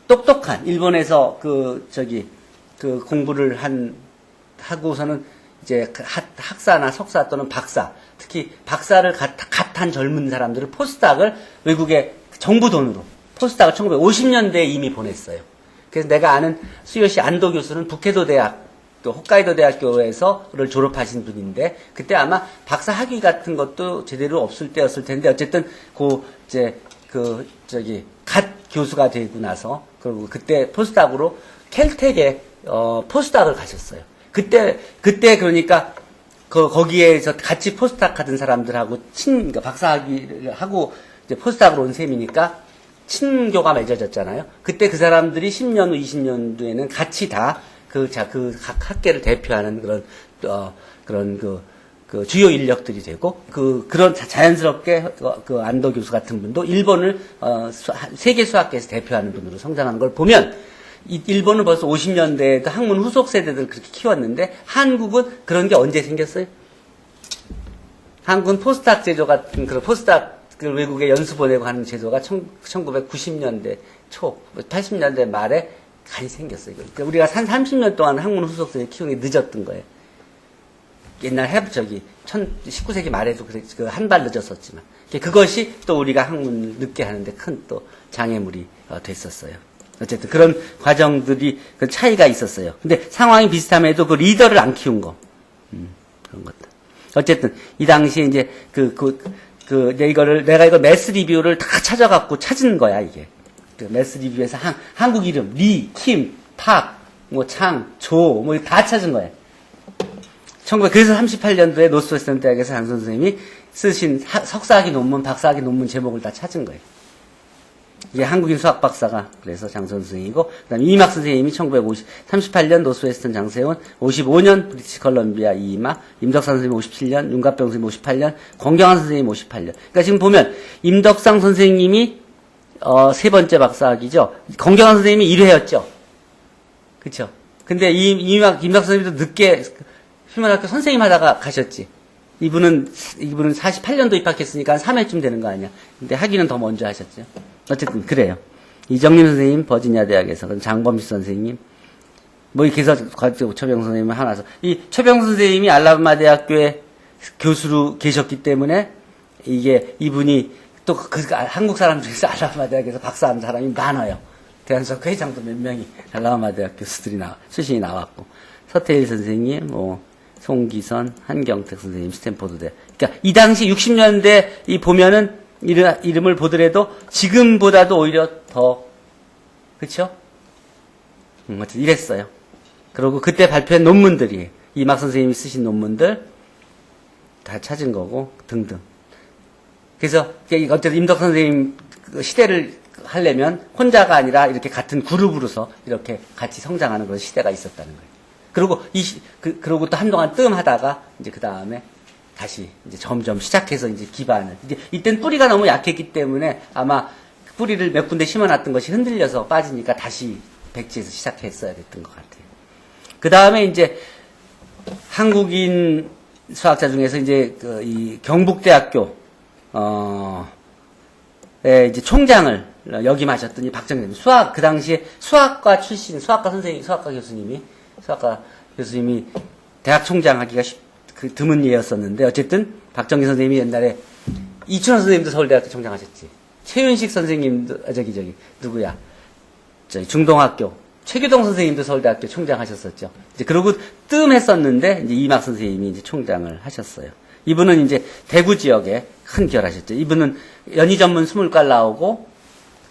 똑똑한, 일본에서 공부를 하고서는 이제 학사나 석사 또는 박사, 특히 박사를 갓한 젊은 사람들을 포스닥을 외국의 정부 돈으로 포스닥을 1950년대에 이미 보냈어요. 그래서 내가 아는 수요시 안도 교수는 북해도 대학, 또 홋카이도 대학교에서를 졸업하신 분인데, 그때 아마 박사 학위 같은 것도 제대로 없을 때였을 텐데, 어쨌든 갓 교수가 되고 나서, 그리고 그때 포스닥으로 켈텍에 포스닥을 가셨어요. 그때 그러니까 거기에서 같이 포스닥 하던 사람들하고 그러니까 박사 학위를 하고 이제 포스닥으로 온 셈이니까 친교가 맺어졌잖아요. 그때 그 사람들이 10년 후, 20년 뒤에는 같이 다 각 학계를 대표하는 그런 주요 인력들이 되고, 그런 자연스럽게 안도 교수 같은 분도 일본을, 세계 수학계에서 대표하는 분으로 성장하는 걸 보면, 일본은 벌써 50년대에도 학문 후속 세대들 그렇게 키웠는데, 한국은 그런 게 언제 생겼어요? 한국은 포스닥 제도 같은 그런 포스닥, 외국에 연수 보내고 하는 제도가 1990년대 초, 80년대 말에 많이 생겼어요. 그러니까 우리가 한 30년 동안 학문 후속세대 키우는 게 늦었던 거예요. 옛날 19세기 말에도 한 발 늦었었지만, 그것이 또 우리가 학문을 늦게 하는데 큰 또 장애물이 됐었어요. 어쨌든 그런 과정들이 그 차이가 있었어요. 근데 상황이 비슷함에도 그 리더를 안 키운 거, 그런 것들. 어쨌든 이 당시에 이제 내가 이거 매스 리뷰를 다 찾은 거야, 이게. 매스 리뷰에서 한국 이름, 리, 킴, 팍, 창, 조, 다 찾은 거예요. 그래서 38년도에 노스웨스턴 대학에서 장 선생님이 쓰신 석사학위 논문, 박사학위 논문 제목을 다 찾은 거예요. 이게 한국인 수학 박사가 그래서 장 선생이고, 그 다음에 이막 선생님이 38년 노스웨스턴 장세훈, 55년 브리티시 컬럼비아 이막, 임덕상 선생님 57년, 윤갑병 선생님 58년, 권경환 선생님 58년. 그러니까 지금 보면 임덕상 선생님이 세 번째 박사학위죠. 권경환 선생님이 1회였죠. 그쵸? 근데 임덕상 선생님도 늦게 휴먼학교 선생님 하다가 가셨지. 이분은 48년도 입학했으니까 한 3회쯤 되는 거 아니야. 근데 학위는 더 먼저 하셨죠. 어쨌든 그래요. 이정림 선생님 버지니아 대학에서, 장범식 선생님, 이렇게 해서 최병 선생님은 하나서, 이 최병 선생님이 알라바마 대학교에 교수로 계셨기 때문에 이게 이분이 또 한국 사람 중에서 알라바마 대학에서 박사한 사람이 많아요. 대한수학회 회장도 몇 명이 알라바마 대학 교수들이 출신이 나왔고 서태일 선생님, 송기선, 한경택 선생님, 스탠포드 대. 그러니까 이 당시 60년대 이 보면은 이름을 보더라도 지금보다도 오히려 더 그렇죠? 어쨌든 이랬어요. 그리고 그때 발표한 논문들이 이막 선생님이 쓰신 논문들 다 찾은 거고 등등. 그래서 어쨌든 임덕 선생님 시대를 하려면 혼자가 아니라 이렇게 같은 그룹으로서 이렇게 같이 성장하는 그런 시대가 있었다는 거예요. 그리고 그러고 또 한동안 뜸하다가 이제 그 다음에 다시 이제 점점 시작해서 이제 기반을 이제 이땐 뿌리가 너무 약했기 때문에 아마 뿌리를 몇 군데 심어놨던 것이 흔들려서 빠지니까 다시 백지에서 시작했어야 됐던 것 같아요. 그 다음에 이제 한국인 수학자 중에서 이제 이 경북대학교 이제 총장을 역임하셨던 이 박정희 그 당시에 수학과 출신 수학과 교수님이 대학 총장 하기가 드문 예였었는데 어쨌든 박정희 선생님이 옛날에 이춘원 선생님도 서울대학교 총장하셨지. 최윤식 선생님도 누구야? 중동학교 최규동 선생님도 서울대학교 총장하셨었죠. 이제 그러고 뜸했었는데 이제 이막 선생님이 이제 총장을 하셨어요. 이분은 이제 대구 지역에 큰 기여를 하셨죠. 이분은 연희전문 20과 나오고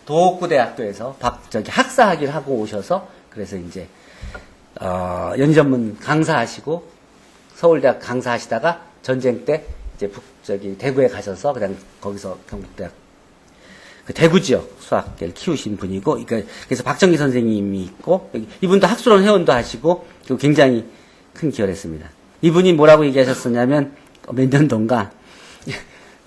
도옥구대학교에서 학사학위를 하고 오셔서 그래서 이제 연희전문 강사하시고 서울대학 강사하시다가 전쟁 때 이제 대구에 가셔서 그냥 거기서 경북대학 그 대구 지역 수학계를 키우신 분이고, 그래서 박정희 선생님이 있고, 이분도 학술원 회원도 하시고, 그리고 굉장히 큰 기여를 했습니다. 이분이 뭐라고 얘기하셨었냐면, 몇 년도인가,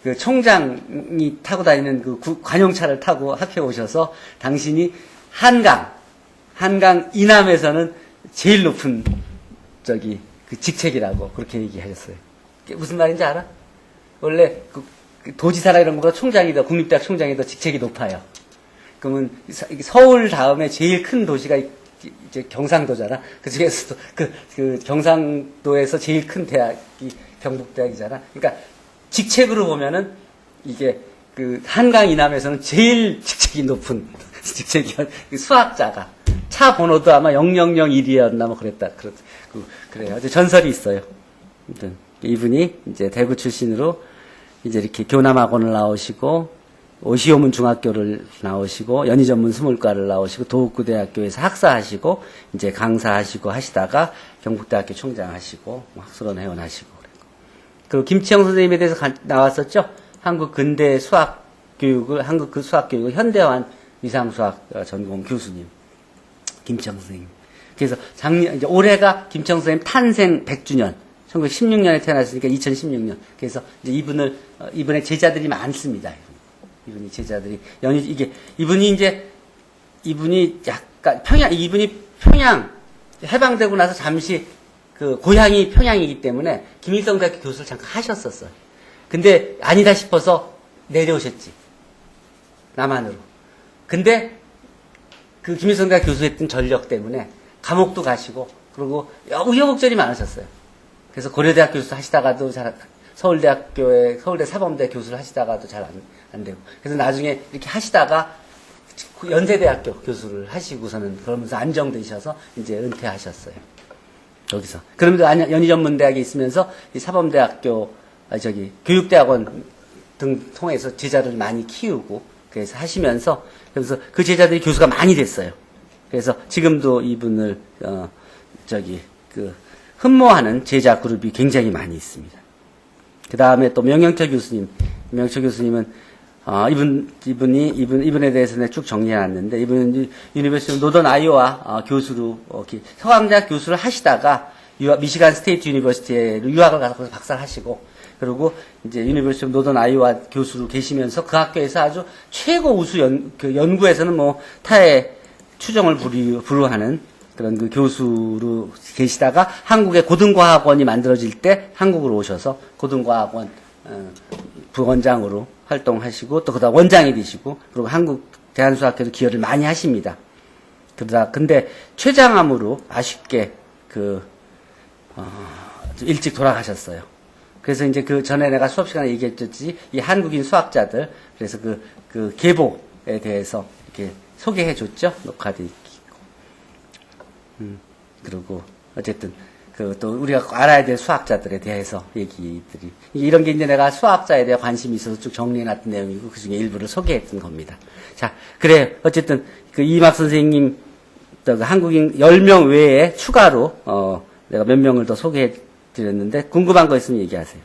그 총장이 타고 다니는 그 관용차를 타고 학교에 오셔서, 당신이 한강 이남에서는 제일 높은, 그 직책이라고 그렇게 얘기하셨어요. 무슨 말인지 알아? 원래, 도지사라 이런 것보다 총장이다, 국립대학 총장이다 직책이 높아요. 그러면 서울 다음에 제일 큰 도시가 이제 경상도잖아. 그 중에서도 그 경상도에서 제일 큰 대학이 경북대학이잖아. 그러니까 직책으로 보면은 이게 그 한강 이남에서는 제일 직책이 높은 직책이야. 수학자가 차 번호도 아마 0001이었나 뭐 그랬다. 그래요. 전설이 있어요. 아무튼 이분이 이제 대구 출신으로 이제 이렇게 교남학원을 나오시고 오시오문 중학교를 나오시고 연희전문 20과를 나오시고 도읍구대학교에서 학사하시고 이제 강사하시고 하시다가 경북대학교 총장하시고 학술원 회원하시고 그리고 김치영 선생님에 대해서 나왔었죠. 한국 근대 수학 교육을 현대화한 위상수학 전공 교수님 김치영 선생님. 그래서 이제 올해가 김치영 선생님 탄생 100주년. 1916년에 태어났으니까 2016년. 그래서 이제 이분의 제자들이 많습니다. 이분이 제자들이 이분이 약간 이분이 평양 해방되고 나서 잠시 그 고향이 평양이기 때문에 김일성대학교 교수를 잠깐 하셨었어요. 근데 아니다 싶어서 내려오셨지. 남한으로. 근데 그 김일성대학교 교수했던 전력 때문에 감옥도 가시고 그리고 우여곡절이 많으셨어요. 그래서 고려대학 교수 하시다가도 서울대 사범대 교수를 하시다가도 잘 안 되고. 그래서 나중에 이렇게 하시다가 연세대학교 교수를 하시고서는 그러면서 안정되셔서 이제 은퇴하셨어요. 여기서. 그러면서 연희전문대학에 있으면서 이 사범대학교, 교육대학원 등 통해서 제자를 많이 키우고 그래서 하시면서 그래서 그 제자들이 교수가 많이 됐어요. 그래서 지금도 이분을, 흠모하는 제자 그룹이 굉장히 많이 있습니다. 그 다음에 또 명영철 교수님은 이분에 대해서는 쭉 정리해놨는데, 이분은 유니버시티 노던 아이오와 교수로, 서강대학 교수를 하시다가, 미시간 스테이트 유니버시티에 유학을 가서 거기서 박사를 하시고, 그리고 이제 유니버시티 노던 아이오와 교수로 계시면서 그 학교에서 아주 최고 우수 연구에서는 뭐 타의 추정을 불허하는 그런 그 교수로 계시다가 한국의 고등과학원이 만들어질 때 한국으로 오셔서 고등과학원 부원장으로 활동하시고 또 그다음 원장이 되시고 그리고 한국 대한수학회도 기여를 많이 하십니다. 근데 췌장암으로 아쉽게 일찍 돌아가셨어요. 그래서 이제 그 전에 내가 수업 시간에 얘기했듯이 이 한국인 수학자들, 그래서 그 계보에 대해서 이렇게 소개해 줬죠. 녹화돼 있고. 그리고 어쨌든 그 또 우리가 알아야 될 수학자들에 대해서 얘기들이 이런 게 이제 내가 수학자에 대해 관심이 있어서 쭉 정리해 놨던 내용이고 그 중에 일부를 소개했던 겁니다. 자, 그래 어쨌든 그 이막 선생님 또 그 한국인 10명 외에 추가로 내가 몇 명을 더 소개해 드렸는데 궁금한 거 있으면 얘기하세요.